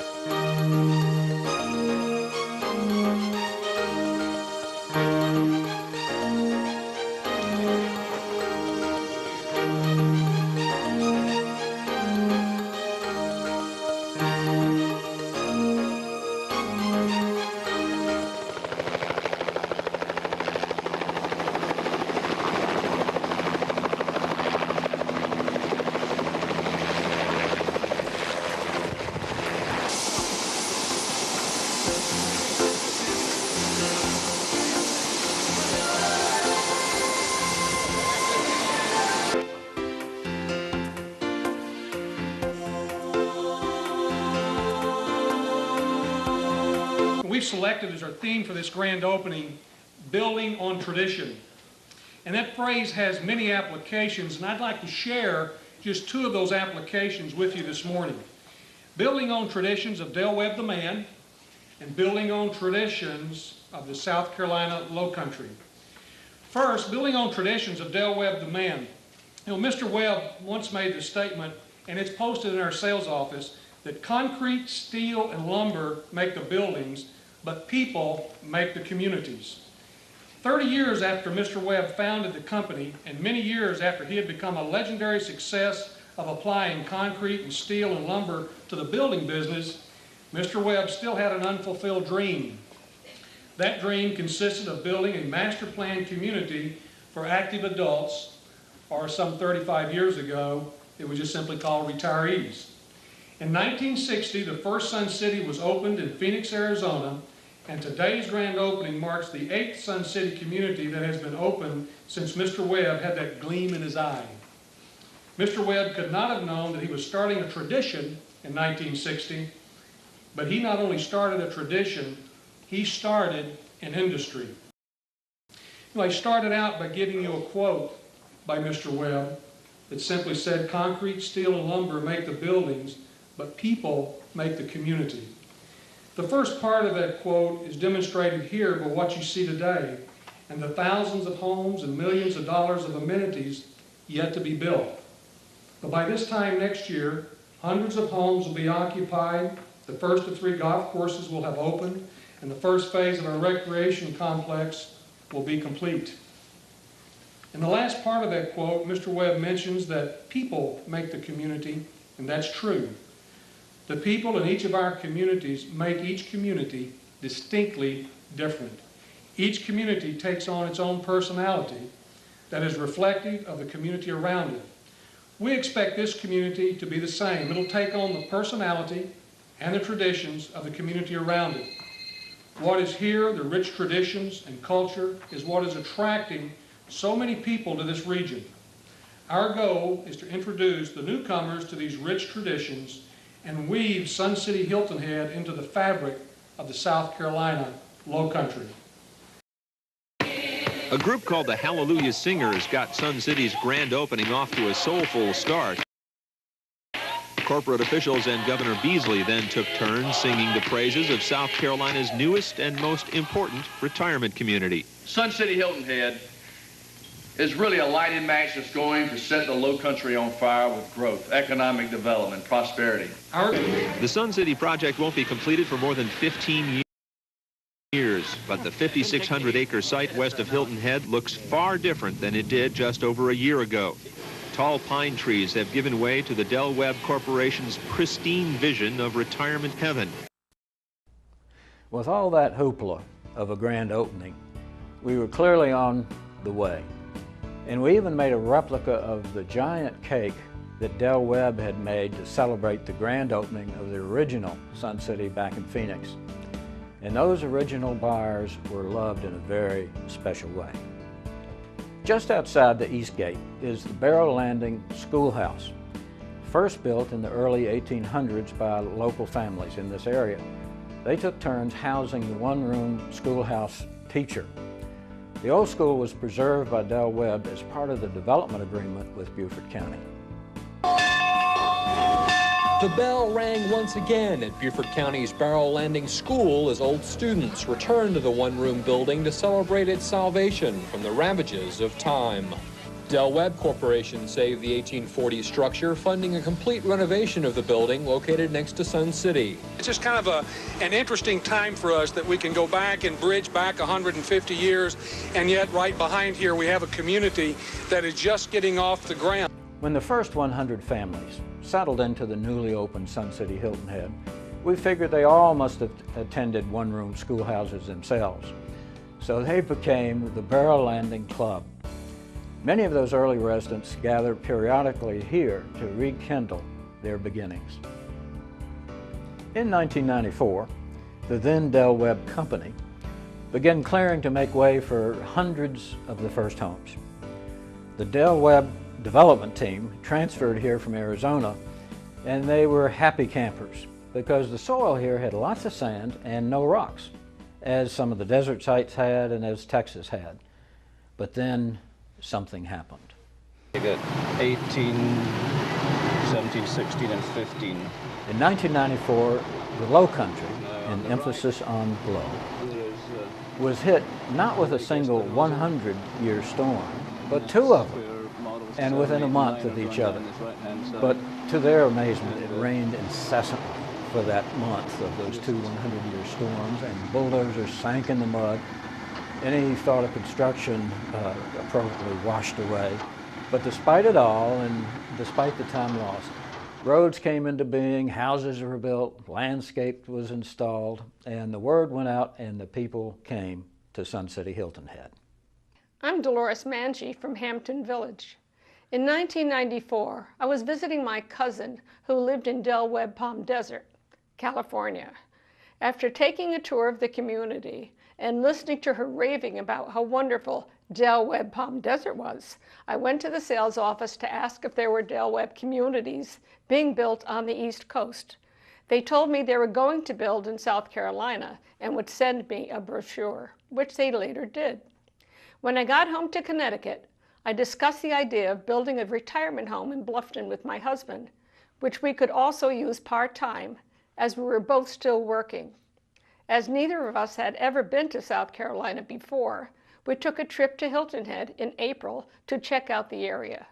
We've selected as our theme for this grand opening, building on tradition. And that phrase has many applications, and I'd like to share just two of those applications with you this morning. Building on traditions of Del Webb the man, and building on traditions of the South Carolina Lowcountry. First, building on traditions of Del Webb the man. You know, Mr. Webb once made the statement, and it's posted in our sales office, that concrete, steel, and lumber make the buildings, but people make the communities. 30 years after Mr. Webb founded the company, and many years after he had become a legendary success of applying concrete and steel and lumber to the building business, Mr. Webb still had an unfulfilled dream. That dream consisted of building a master plan community for active adults, or some 35 years ago, it was just simply called retirees. In 1960, the first Sun City was opened in Phoenix, Arizona, and today's grand opening marks the 8th Sun City community that has been opened since Mr. Webb had that gleam in his eye. Mr. Webb could not have known that he was starting a tradition in 1960, but he not only started a tradition, he started an industry. I started out by giving you a quote by Mr. Webb that simply said, concrete, steel, and lumber make the buildings, but people make the community. The first part of that quote is demonstrated here by what you see today and the thousands of homes and millions of dollars of amenities yet to be built. But by this time next year, hundreds of homes will be occupied, the first of 3 golf courses will have opened, and the first phase of our recreation complex will be complete. In the last part of that quote, Mr. Webb mentions that people make the community, and that's true. The people in each of our communities make each community distinctly different. Each community takes on its own personality that is reflective of the community around it. We expect this community to be the same. It'll take on the personality and the traditions of the community around it. What is here, the rich traditions and culture, is what is attracting so many people to this region. Our goal is to introduce the newcomers to these rich traditions and weave Sun City Hilton Head into the fabric of the South Carolina Lowcountry. A group called the Hallelujah Singers got Sun City's grand opening off to a soulful start. Corporate officials and Governor Beasley then took turns singing the praises of South Carolina's newest and most important retirement community. Sun City Hilton Head is really a lighted match that's going to set the Lowcountry on fire with growth, economic development, prosperity. The Sun City project won't be completed for more than 15 years, but the 5,600-acre site west of Hilton Head looks far different than it did just over a year ago. Tall pine trees have given way to the Del Webb Corporation's pristine vision of retirement heaven. With all that hoopla of a grand opening, we were clearly on the way. And we even made a replica of the giant cake that Del Webb had made to celebrate the grand opening of the original Sun City back in Phoenix. And those original buyers were loved in a very special way. Just outside the East Gate is the Barrow Landing Schoolhouse, first built in the early 1800s by local families in this area. They took turns housing the one-room schoolhouse teacher. The old school was preserved by Del Webb as part of the development agreement with Beaufort County. The bell rang once again at Beaufort County's Barrel Landing School as old students returned to the one-room building to celebrate its salvation from the ravages of time. Del Webb Corporation saved the 1840s structure, funding a complete renovation of the building located next to Sun City. It's just kind of an interesting time for us that we can go back and bridge back 150 years, and yet right behind here we have a community that is just getting off the ground. When the first 100 families settled into the newly opened Sun City Hilton Head, we figured they all must have attended one-room schoolhouses themselves. So they became the Barrel Landing Club. Many of those early residents gathered periodically here to rekindle their beginnings. In 1994, the then Del Webb Company began clearing to make way for hundreds of the first homes. The Del Webb development team transferred here from Arizona, and they were happy campers because the soil here had lots of sand and no rocks, as some of the desert sites had and as Texas had. But then something happened. You got 18, 17, 16, and 15. In 1994, the Low Country, an emphasis on low, was hit not with a single 100-year storm, but two of them, and within a month of each other. But to their amazement, it rained incessantly for that month of those two 100-year storms, and bulldozers sank in the mud. Any thought of construction appropriately washed away. But despite it all, and despite the time lost, roads came into being, houses were built, landscape was installed, and the word went out and the people came to Sun City Hilton Head. I'm Dolores Manji from Hampton Village. In 1994, I was visiting my cousin who lived in Del Webb Palm Desert, California. After taking a tour of the community and listening to her raving about how wonderful Del Webb Palm Desert was, I went to the sales office to ask if there were Del Webb communities being built on the East Coast. They told me they were going to build in South Carolina and would send me a brochure, which they later did. When I got home to Connecticut, I discussed the idea of building a retirement home in Bluffton with my husband, which we could also use part-time as we were both still working. As neither of us had ever been to South Carolina before, we took a trip to Hilton Head in April to check out the area.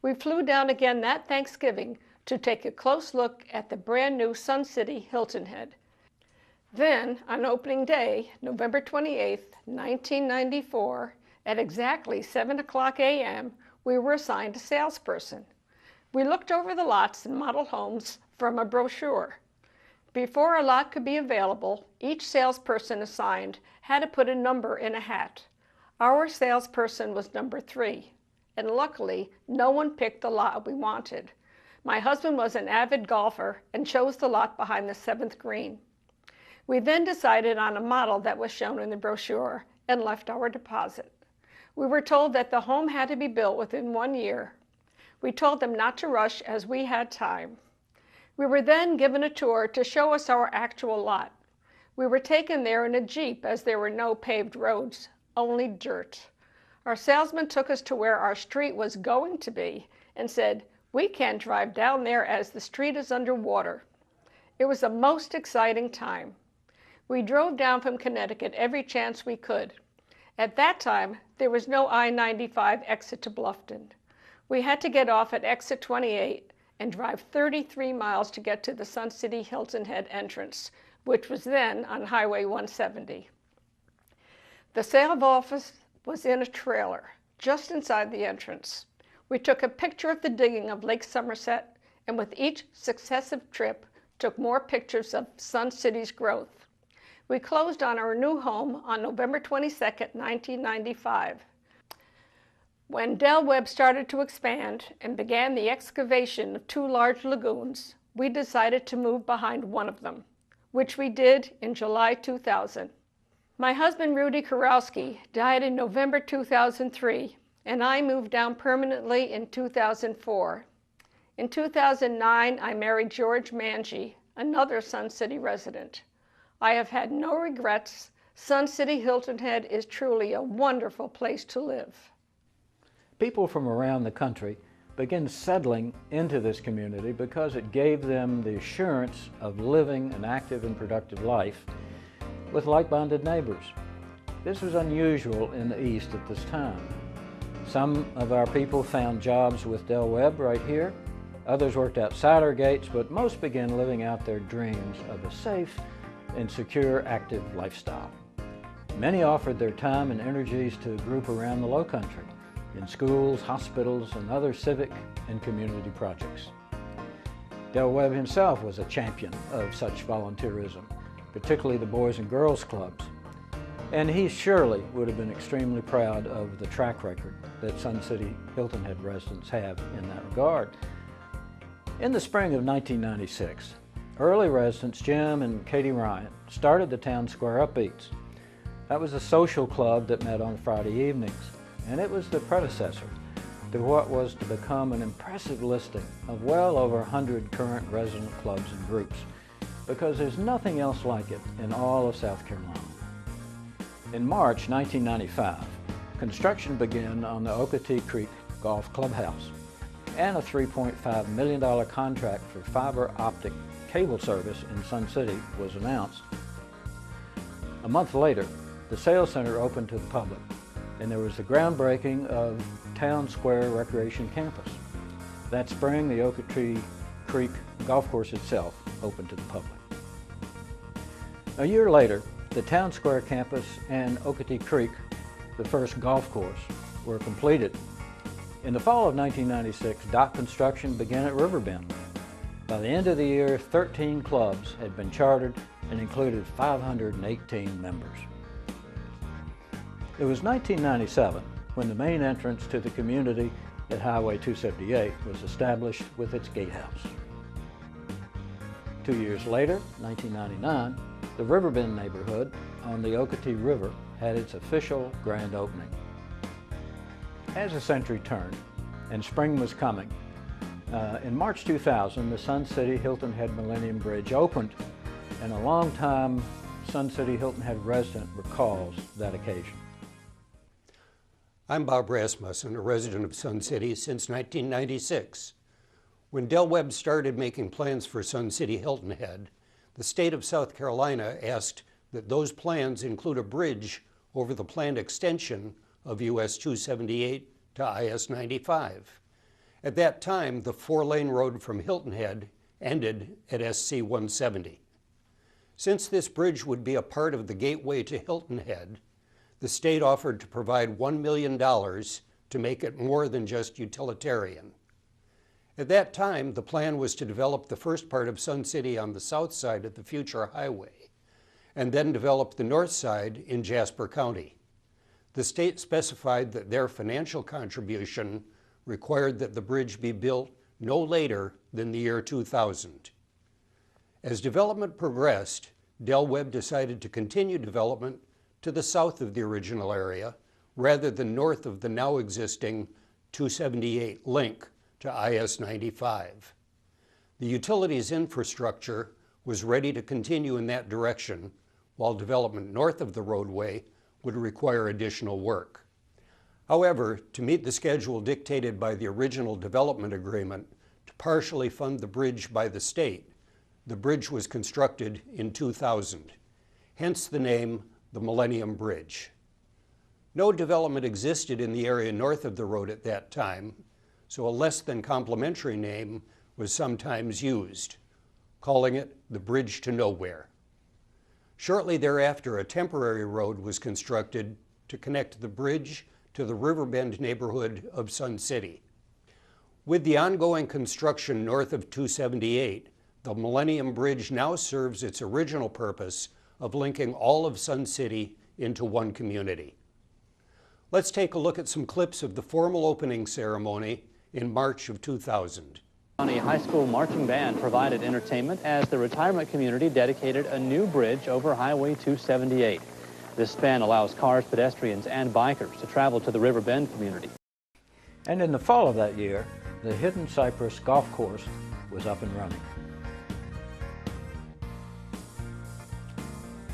We flew down again that Thanksgiving to take a close look at the brand new Sun City Hilton Head. Then, on opening day, November 28, 1994, at exactly 7:00 a.m., we were assigned a salesperson. We looked over the lots and model homes from a brochure. Before a lot could be available, each salesperson assigned had to put a number in a hat. Our salesperson was number 3, and luckily, no one picked the lot we wanted. My husband was an avid golfer and chose the lot behind the 7th green. We then decided on a model that was shown in the brochure and left our deposit. We were told that the home had to be built within 1 year. We told them not to rush as we had time. We were then given a tour to show us our actual lot. We were taken there in a Jeep as there were no paved roads, only dirt. Our salesman took us to where our street was going to be and said, "We can't drive down there as the street is underwater." It was a most exciting time. We drove down from Connecticut every chance we could. At that time, there was no I-95 exit to Bluffton. We had to get off at exit 28 and drive 33 miles to get to the Sun City Hilton Head entrance, which was then on Highway 170. The sales office was in a trailer, just inside the entrance. We took a picture of the digging of Lake Somerset, and with each successive trip, took more pictures of Sun City's growth. We closed on our new home on November 22, 1995. When Del Webb started to expand and began the excavation of 2 large lagoons, we decided to move behind one of them, which we did in July 2000. My husband, Rudy Kurowski, died in November 2003, and I moved down permanently in 2004. In 2009, I married George Manji, another Sun City resident. I have had no regrets Sun City Hilton Head is truly a wonderful place to live. People from around the country began settling into this community because it gave them the assurance of living an active and productive life with like-minded neighbors. This was unusual in the East at this time. Some of our people found jobs with Del Webb right here. Others worked outside our gates, but most began living out their dreams of a safe and secure, active lifestyle. Many offered their time and energies to group around the Low Country in schools, hospitals, and other civic and community projects. Del Webb himself was a champion of such volunteerism, particularly the Boys and Girls Clubs. And he surely would have been extremely proud of the track record that Sun City Hilton Head residents have in that regard. In the spring of 1996, early residents Jim and Katie Ryan started the Town Square Upbeats. That was a social club that met on Friday evenings, and it was the predecessor to what was to become an impressive listing of well over 100 current resident clubs and groups, because there's nothing else like it in all of South Carolina. In March 1995, construction began on the Okatee Creek Golf Clubhouse, and a $3.5 million contract for fiber optic cable service in Sun City was announced. A month later, the Sales Center opened to the public, and there was the groundbreaking of Town Square Recreation Campus. That spring, the Okatee Creek Golf Course itself opened to the public. A year later, the Town Square Campus and Okatee Creek, the first golf course, were completed. In the fall of 1996, dock construction began at Riverbend. By the end of the year, 13 clubs had been chartered and included 518 members. It was 1997 when the main entrance to the community at Highway 278 was established with its gatehouse. 2 years later, 1999, the Riverbend neighborhood on the Okatee River had its official grand opening. As the century turned and spring was coming, in March 2000, the Sun City Hilton Head Millennium Bridge opened, and a longtime Sun City Hilton Head resident recalls that occasion. I'm Bob Rasmussen, a resident of Sun City since 1996. When Del Webb started making plans for Sun City Hilton Head, the state of South Carolina asked that those plans include a bridge over the planned extension of US 278 to IS 95. At that time, the 4-lane road from Hilton Head ended at SC 170. Since this bridge would be a part of the gateway to Hilton Head, the state offered to provide $1 million to make it more than just utilitarian. At that time, the plan was to develop the first part of Sun City on the south side of the future highway, and then develop the north side in Jasper County. The state specified that their financial contribution required that the bridge be built no later than the year 2000. As development progressed, Del Webb decided to continue development to the south of the original area, rather than north of the now existing 278 link to IS 95. The utilities infrastructure was ready to continue in that direction, while development north of the roadway would require additional work. However, to meet the schedule dictated by the original development agreement to partially fund the bridge by the state, the bridge was constructed in 2000, hence the name the Millennium Bridge. No development existed in the area north of the road at that time, so a less than complimentary name was sometimes used, calling it the Bridge to Nowhere. Shortly thereafter, a temporary road was constructed to connect the bridge to the Riverbend neighborhood of Sun City. With the ongoing construction north of 278, the Millennium Bridge now serves its original purpose of linking all of Sun City into one community. Let's take a look at some clips of the formal opening ceremony in March of 2000. County High School Marching Band provided entertainment as the retirement community dedicated a new bridge over Highway 278. This span allows cars, pedestrians, and bikers to travel to the Riverbend community. And in the fall of that year, the Hidden Cypress Golf Course was up and running.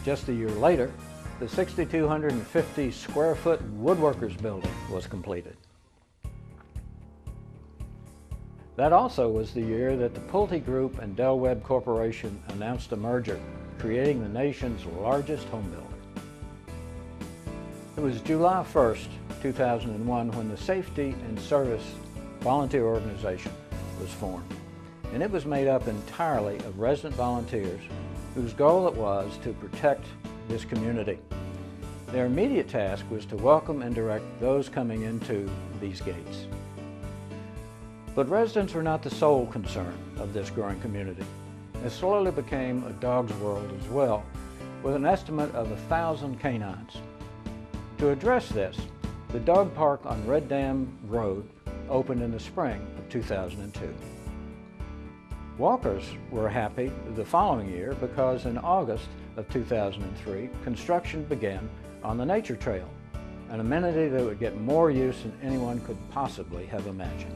Just a year later, the 6,250 square foot woodworkers building was completed. That also was the year that the Pulte Group and Del Webb Corporation announced a merger, creating the nation's largest home builder. It was July 1st, 2001 when the Safety and Service Volunteer Organization was formed, and it was made up entirely of resident volunteers whose goal it was to protect this community. Their immediate task was to welcome and direct those coming into these gates. But residents were not the sole concern of this growing community. It slowly became a dog's world as well, with an estimate of 1,000 canines. To address this, the dog park on Red Dam Road opened in the spring of 2002. Walkers were happy the following year because in August of 2003, construction began on the Nature Trail, an amenity that would get more use than anyone could possibly have imagined.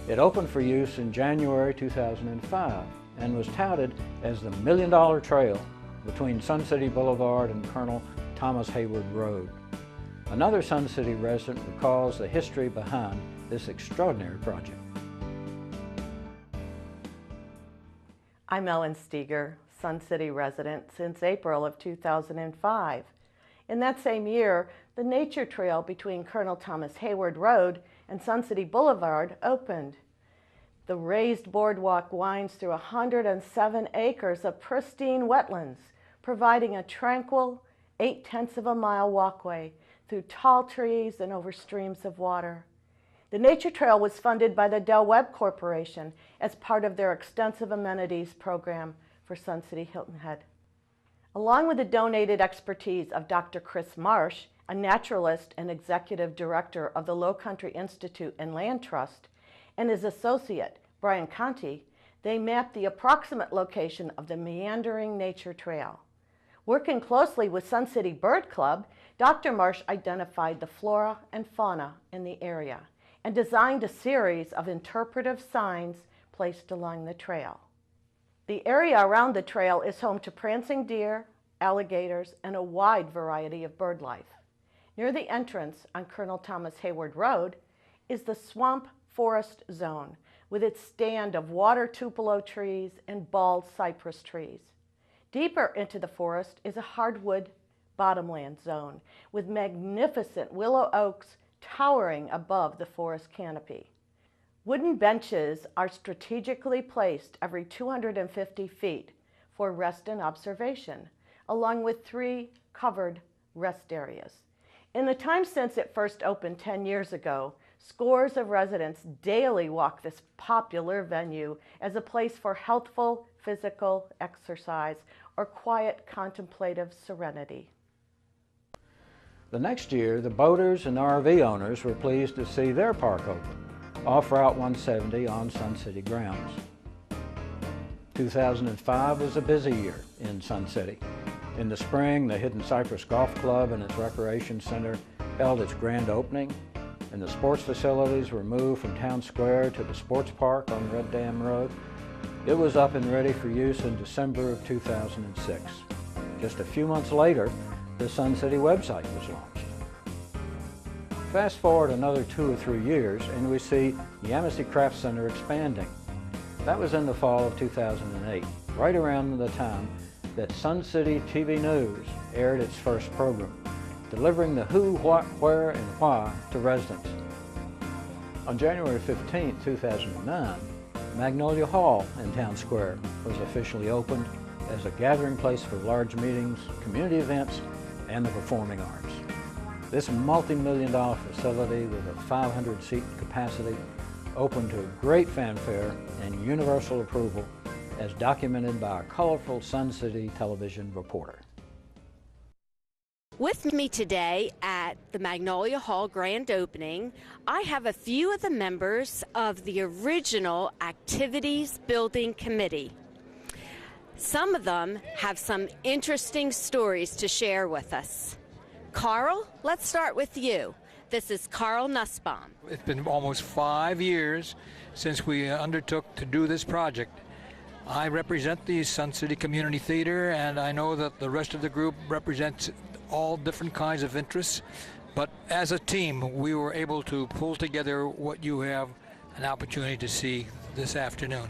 It opened for use in January 2005 and was touted as the $1 million trail between Sun City Boulevard and Colonel Thomas Hayward Road. Another Sun City resident recalls the history behind this extraordinary project. I'm Ellen Steger, Sun City resident since April of 2005. In that same year, the Nature Trail between Colonel Thomas Hayward Road and Sun City Boulevard opened. The raised boardwalk winds through 107 acres of pristine wetlands, providing a tranquil 0.8 of a mile walkway through tall trees and over streams of water. The Nature Trail was funded by the Del Webb Corporation as part of their extensive amenities program for Sun City Hilton Head. Along with the donated expertise of Dr. Chris Marsh, a naturalist and executive director of the Low Country Institute and Land Trust, and his associate, Brian Conti, they mapped the approximate location of the meandering Nature Trail. Working closely with Sun City Bird Club, Dr. Marsh identified the flora and fauna in the area and designed a series of interpretive signs placed along the trail. The area around the trail is home to prancing deer, alligators, and a wide variety of bird life. Near the entrance on Colonel Thomas Hayward Road is the Swamp Forest Zone with its stand of water tupelo trees and bald cypress trees. Deeper into the forest is a hardwood bottomland zone with magnificent willow oaks towering above the forest canopy. Wooden benches are strategically placed every 250 feet for rest and observation, along with 3 covered rest areas. In the time since it first opened 10 years ago, scores of residents daily walk this popular venue as a place for healthful physical exercise or quiet contemplative serenity. The next year, the boaters and RV owners were pleased to see their park open, off Route 170 on Sun City grounds. 2005 was a busy year in Sun City. In the spring, the Hidden Cypress Golf Club and its recreation center held its grand opening, and the sports facilities were moved from Town Square to the sports park on Red Dam Road. It was up and ready for use in December of 2006. Just a few months later, the Sun City website was launched. Fast forward another 2 or 3 years and we see the Amnesty Craft Center expanding. That was in the fall of 2008, right around the time that Sun City TV News aired its first program, delivering the who, what, where, and why to residents. On January 15, 2009, Magnolia Hall in Town Square was officially opened as a gathering place for large meetings, community events, and the performing arts. This multi-million-dollar facility with a 500-seat capacity opened to great fanfare and universal approval as documented by a colorful Sun City television reporter. With me today at the Magnolia Hall grand opening, I have a few of the members of the original Activities Building Committee. Some of them have some interesting stories to share with us. Carl, let's start with you. This is Carl Nussbaum. It's been almost 5 years since we undertook to do this project. I represent the Sun City Community Theater, and I know that the rest of the group represents all different kinds of interests, but as a team we were able to pull together what you have an opportunity to see this afternoon.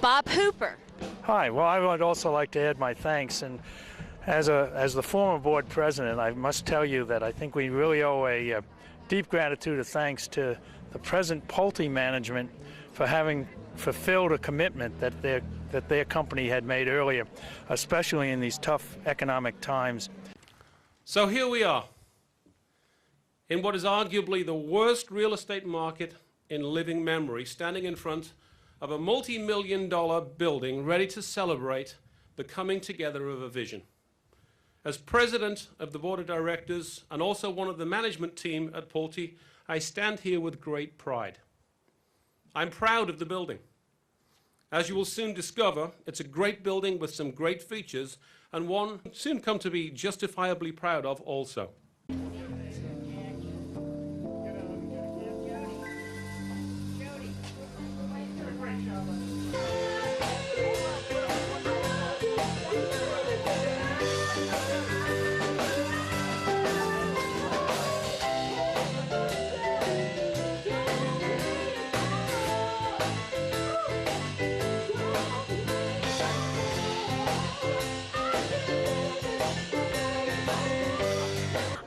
Bob Hooper. Hi, well, I would also like to add my thanks, and as the former board president, I must tell you that I think we really owe a deep gratitude of thanks to the present Pulte management for having fulfilled a commitment that their company had made earlier, especially in these tough economic times. So here we are, in what is arguably the worst real estate market in living memory, standing in front of a multi-million-dollar building ready to celebrate the coming together of a vision. As president of the board of directors and also one of the management team at Pulte, I stand here with great pride. I'm proud of the building. As you will soon discover, it's a great building with some great features, and one soon come to be justifiably proud of also.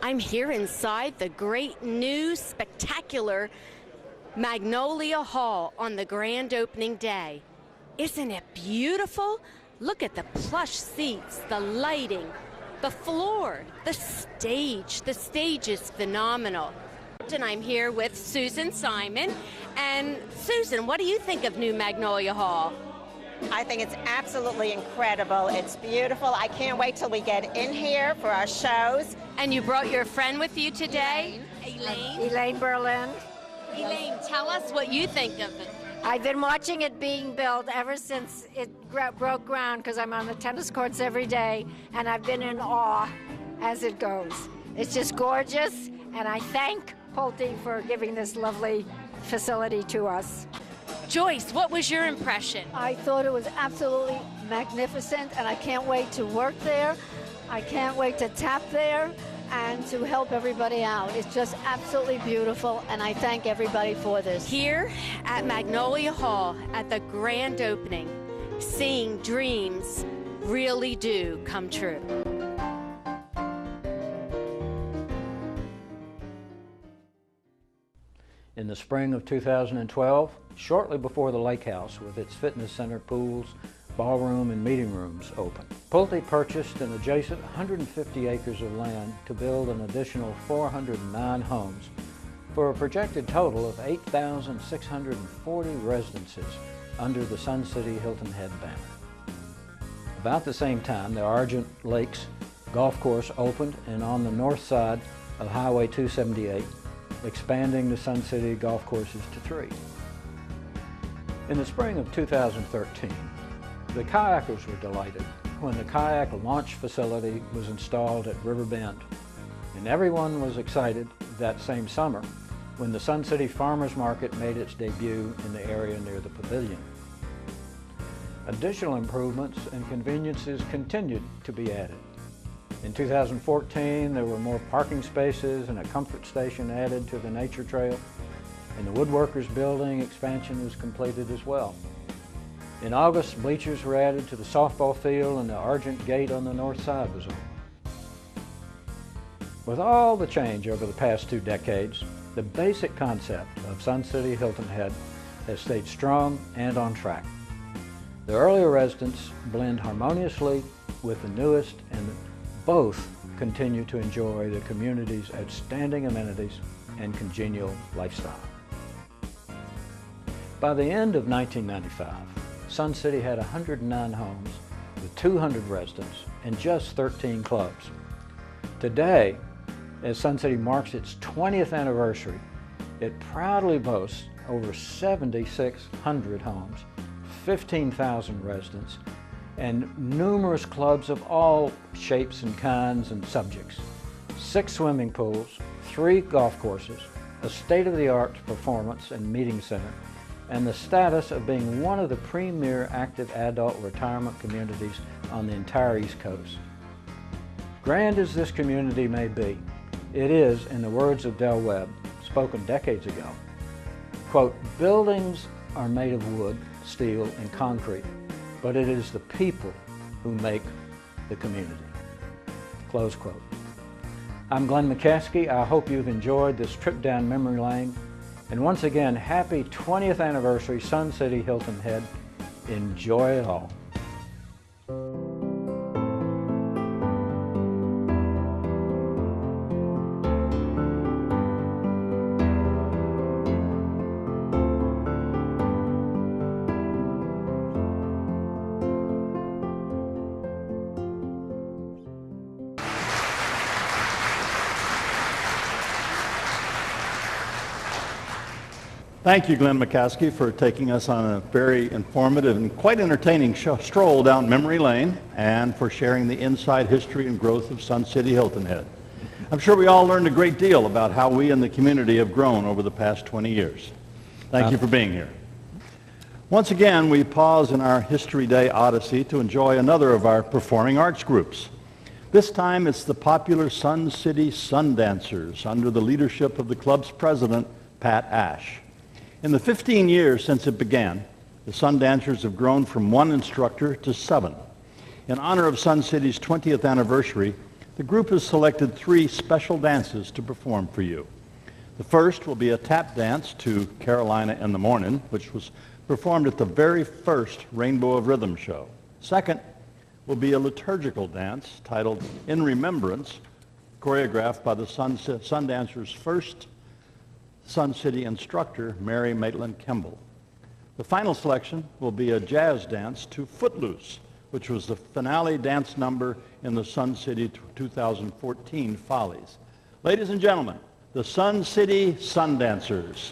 I'm here inside the great new spectacular Magnolia Hall on the grand opening day. Isn't it beautiful? Look at the plush seats, the lighting, the floor, the stage. The stage is phenomenal. And I'm here with Susan Simon. And Susan, what do you think of new Magnolia Hall? I think it's absolutely incredible. It's beautiful. I can't wait till we get in here for our shows. And you brought your friend with you today? Elaine Berlin. Elaine, tell us what you think of it. I've been watching it being built ever since it broke ground, because I'm on the tennis courts every day, and I've been in awe as it goes. It's just gorgeous, and I thank Pulte for giving this lovely facility to us. Joyce, what was your impression? I thought it was absolutely magnificent, and I can't wait to work there. I can't wait to tap there and to help everybody out. It's just absolutely beautiful, and I thank everybody for this. Here at Magnolia Hall at the grand opening, seeing dreams really do come true. In the spring of 2012, shortly before the lake house with its fitness center, pools, ballroom, and meeting rooms opened, Pulte purchased an adjacent 150 acres of land to build an additional 409 homes for a projected total of 8,640 residences under the Sun City Hilton Head banner. About the same time, the Argent Lakes Golf Course opened, and on the north side of Highway 278, expanding the Sun City golf courses to 3. In the spring of 2013, the kayakers were delighted when the kayak launch facility was installed at River Bend, and everyone was excited that same summer when the Sun City Farmers Market made its debut in the area near the pavilion. Additional improvements and conveniences continued to be added. In 2014, there were more parking spaces and a comfort station added to the nature trail, and the Woodworkers Building expansion was completed as well. In August, bleachers were added to the softball field, and the Argent Gate on the north side was opened. With all the change over the past 2 decades, the basic concept of Sun City Hilton Head has stayed strong and on track. The earlier residents blend harmoniously with the newest, and both continue to enjoy the community's outstanding amenities and congenial lifestyle. By the end of 1995, Sun City had 109 homes with 200 residents and just 13 clubs. Today, as Sun City marks its 20th anniversary, it proudly boasts over 7,600 homes, 15,000 residents, and numerous clubs of all shapes and kinds and subjects, 6 swimming pools, 3 golf courses, a state-of-the-art performance and meeting center, and the status of being one of the premier active adult retirement communities on the entire East Coast. Grand as this community may be, it is, in the words of Del Webb, spoken decades ago, quote, "Buildings are made of wood, steel, and concrete, but it is the people who make the community," close quote. I'm Glenn McCaskey. I hope you've enjoyed this trip down memory lane. And once again, happy 20th anniversary, Sun City Hilton Head. Enjoy it all. Thank you, Glenn McCaskey, for taking us on a very informative and quite entertaining stroll down memory lane, and for sharing the inside history and growth of Sun City Hilton Head. I'm sure we all learned a great deal about how we in the community have grown over the past 20 years. Thank you for being here. Once again, we pause in our History Day odyssey to enjoy another of our performing arts groups. This time it's the popular Sun City Sundancers under the leadership of the club's president, Pat Ash. In the 15 years since it began, the Sundancers have grown from 1 instructor to 7. In honor of Sun City's 20th anniversary, the group has selected 3 special dances to perform for you. The first will be a tap dance to Carolina in the Morning, which was performed at the very first Rainbow of Rhythm show. Second will be a liturgical dance titled In Remembrance, choreographed by the Sundancers' first Sun City instructor, Mary Maitland Kimball. The final selection will be a jazz dance to Footloose, which was the finale dance number in the Sun City 2014 Follies. Ladies and gentlemen, the Sun City Sundancers.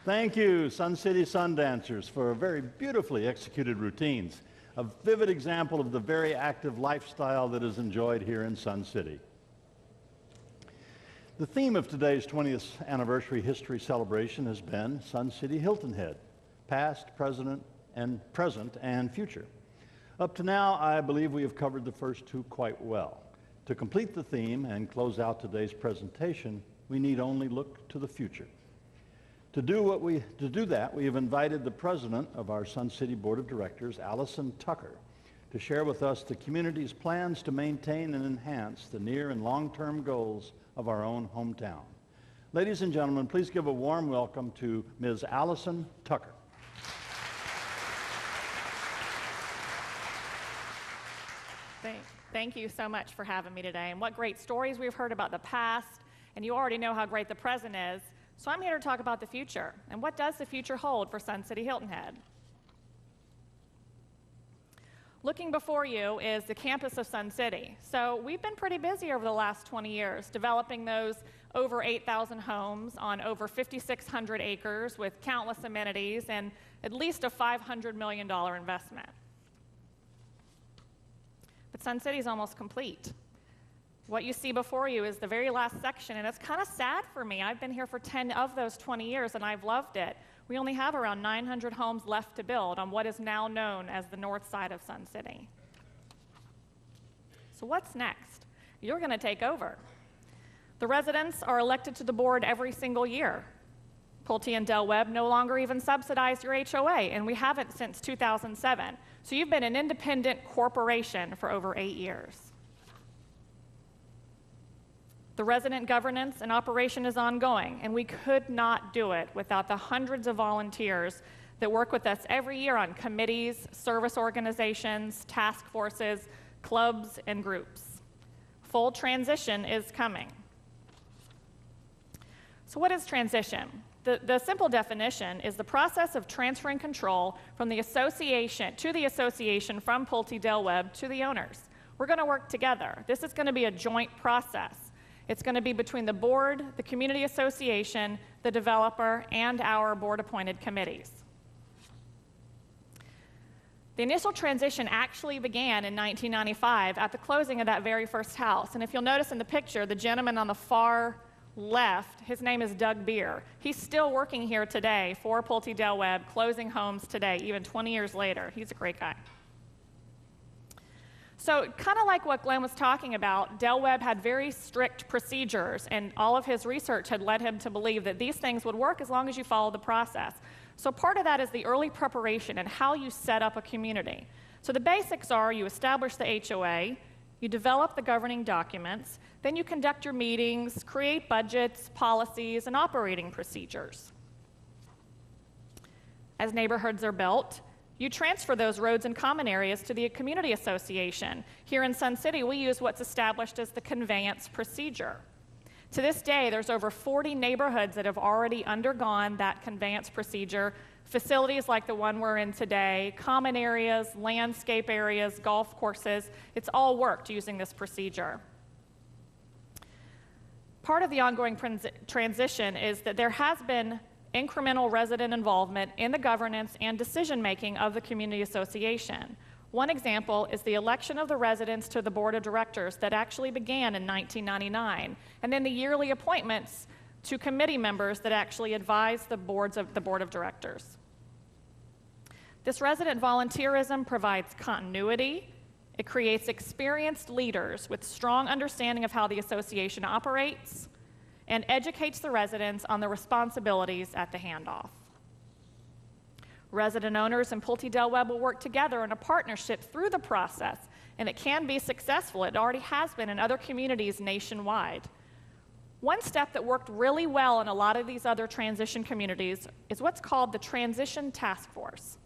Thank you, Sun City Sundancers, for very beautifully executed routines, a vivid example of the very active lifestyle that is enjoyed here in Sun City. The theme of today's 20th anniversary history celebration has been Sun City Hilton Head, past, present, and future. Up to now, I believe we have covered the first two quite well. To complete the theme and close out today's presentation, we need only look to the future. To do that, we have invited the president of our Sun City Board of Directors, Allison Tucker, to share with us the community's plans to maintain and enhance the near and long-term goals of our own hometown. Ladies and gentlemen, please give a warm welcome to Ms. Allison Tucker. Thank you so much for having me today. And what great stories we've heard about the past, and you already know how great the present is. So I'm here to talk about the future. And what does the future hold for Sun City Hilton Head? Looking before you is the campus of Sun City. So we've been pretty busy over the last 20 years, developing those over 8,000 homes on over 5,600 acres with countless amenities and at least a $500 million investment. But Sun City is almost complete. What you see before you is the very last section, and it's kind of sad for me. I've been here for 10 of those 20 years, and I've loved it. We only have around 900 homes left to build on what is now known as the north side of Sun City. So what's next? You're going to take over. The residents are elected to the board every single year. Pulte and Del Webb no longer even subsidize your HOA, and we haven't since 2007. So you've been an independent corporation for over 8 years. The resident governance and operation is ongoing, and we could not do it without the hundreds of volunteers that work with us every year on committees, service organizations, task forces, clubs, and groups. Full transition is coming. So what is transition? The simple definition is the process of transferring control from the association from Pulte Del Webb to the owners. We're going to work together. This is going to be a joint process. It's going to be between the board, the community association, the developer, and our board-appointed committees. The initial transition actually began in 1995 at the closing of that very first house. And if you'll notice in the picture, the gentleman on the far left, his name is Doug Beer. He's still working here today for Pulte Del Webb, closing homes today, even 20 years later. He's a great guy. So kind of like what Glenn was talking about, Del Webb had very strict procedures, and all of his research had led him to believe that these things would work as long as you follow the process. So part of that is the early preparation and how you set up a community. So the basics are you establish the HOA, you develop the governing documents, then you conduct your meetings, create budgets, policies, and operating procedures. As neighborhoods are built, you transfer those roads and common areas to the community association. Here in Sun City, we use what's established as the conveyance procedure. To this day, there's over 40 neighborhoods that have already undergone that conveyance procedure. Facilities like the one we're in today, common areas, landscape areas, golf courses, it's all worked using this procedure. Part of the ongoing transition is that there has been incremental resident involvement in the governance and decision-making of the community association. One example is the election of the residents to the board of directors that actually began in 1999, and then the yearly appointments to committee members that actually advise the board of directors. This resident volunteerism provides continuity. It creates experienced leaders with strong understanding of how the association operates and educates the residents on the responsibilities at the handoff. Resident owners and Pulte Del Webb will work together in a partnership through the process, and it can be successful. It already has been in other communities nationwide. One step that worked really well in a lot of these other transition communities is what's called the Transition Task Force.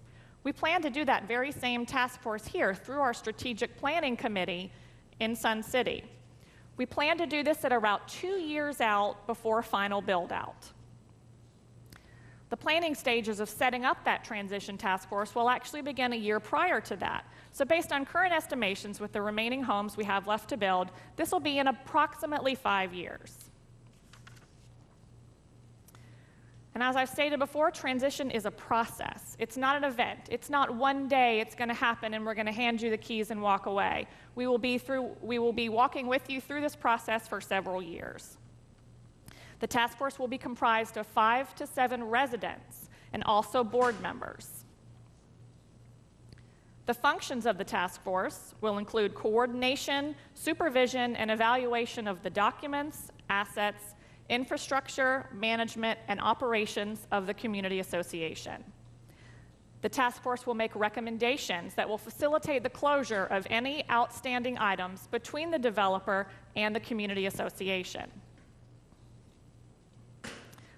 We plan to do that very same task force here through our Strategic Planning Committee in Sun City. We plan to do this at about 2 years out before final build-out. The planning stages of setting up that transition task force will actually begin a year prior to that. So based on current estimations with the remaining homes we have left to build, this will be in approximately 5 years. And as I've stated before, transition is a process. It's not an event. It's not one day it's going to happen and we're going to hand you the keys and walk away. We will be walking with you through this process for several years. The task force will be comprised of 5 to 7 residents and also board members. The functions of the task force will include coordination, supervision, and evaluation of the documents, assets, infrastructure, management, and operations of the community association. The task force will make recommendations that will facilitate the closure of any outstanding items between the developer and the community association.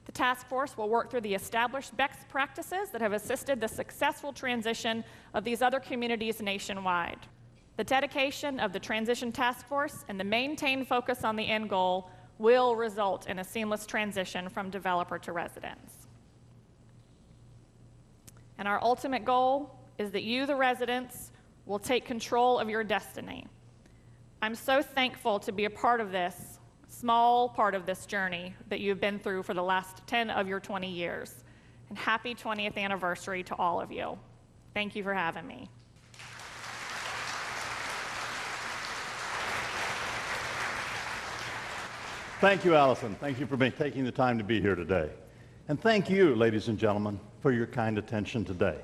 The task force will work through the established best practices that have assisted the successful transition of these other communities nationwide. The dedication of the Transition Task Force and the maintained focus on the end goal will result in a seamless transition from developer to residents. And our ultimate goal is that you, the residents, will take control of your destiny. I'm so thankful to be a part of this, small part of this journey that you've been through for the last 10 of your 20 years. And happy 20th anniversary to all of you. Thank you for having me. Thank you, Allison. Thank you for taking the time to be here today. And thank you, ladies and gentlemen, for your kind attention today.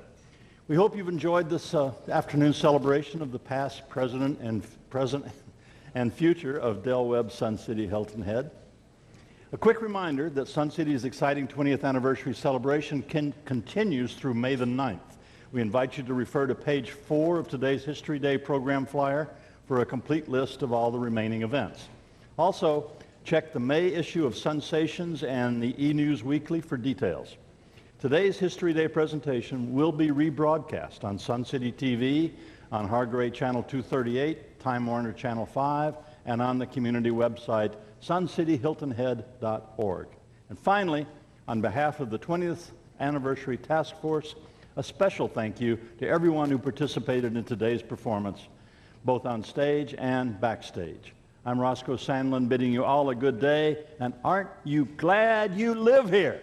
We hope you've enjoyed this afternoon celebration of the past, present, and future of Del Webb Sun City Hilton Head. A quick reminder that Sun City's exciting 20th anniversary celebration continues through May the 9th. We invite you to refer to page 4 of today's History Day program flyer for a complete list of all the remaining events. Also, check the May issue of Sensations and the E! News Weekly for details. Today's History Day presentation will be rebroadcast on Sun City TV, on Hargray Channel 238, Time Warner Channel 5, and on the community website, suncityhiltonhead.org. And finally, on behalf of the 20th Anniversary Task Force, a special thank you to everyone who participated in today's performance, both on stage and backstage. I'm Roscoe Sandlin bidding you all a good day, and aren't you glad you live here?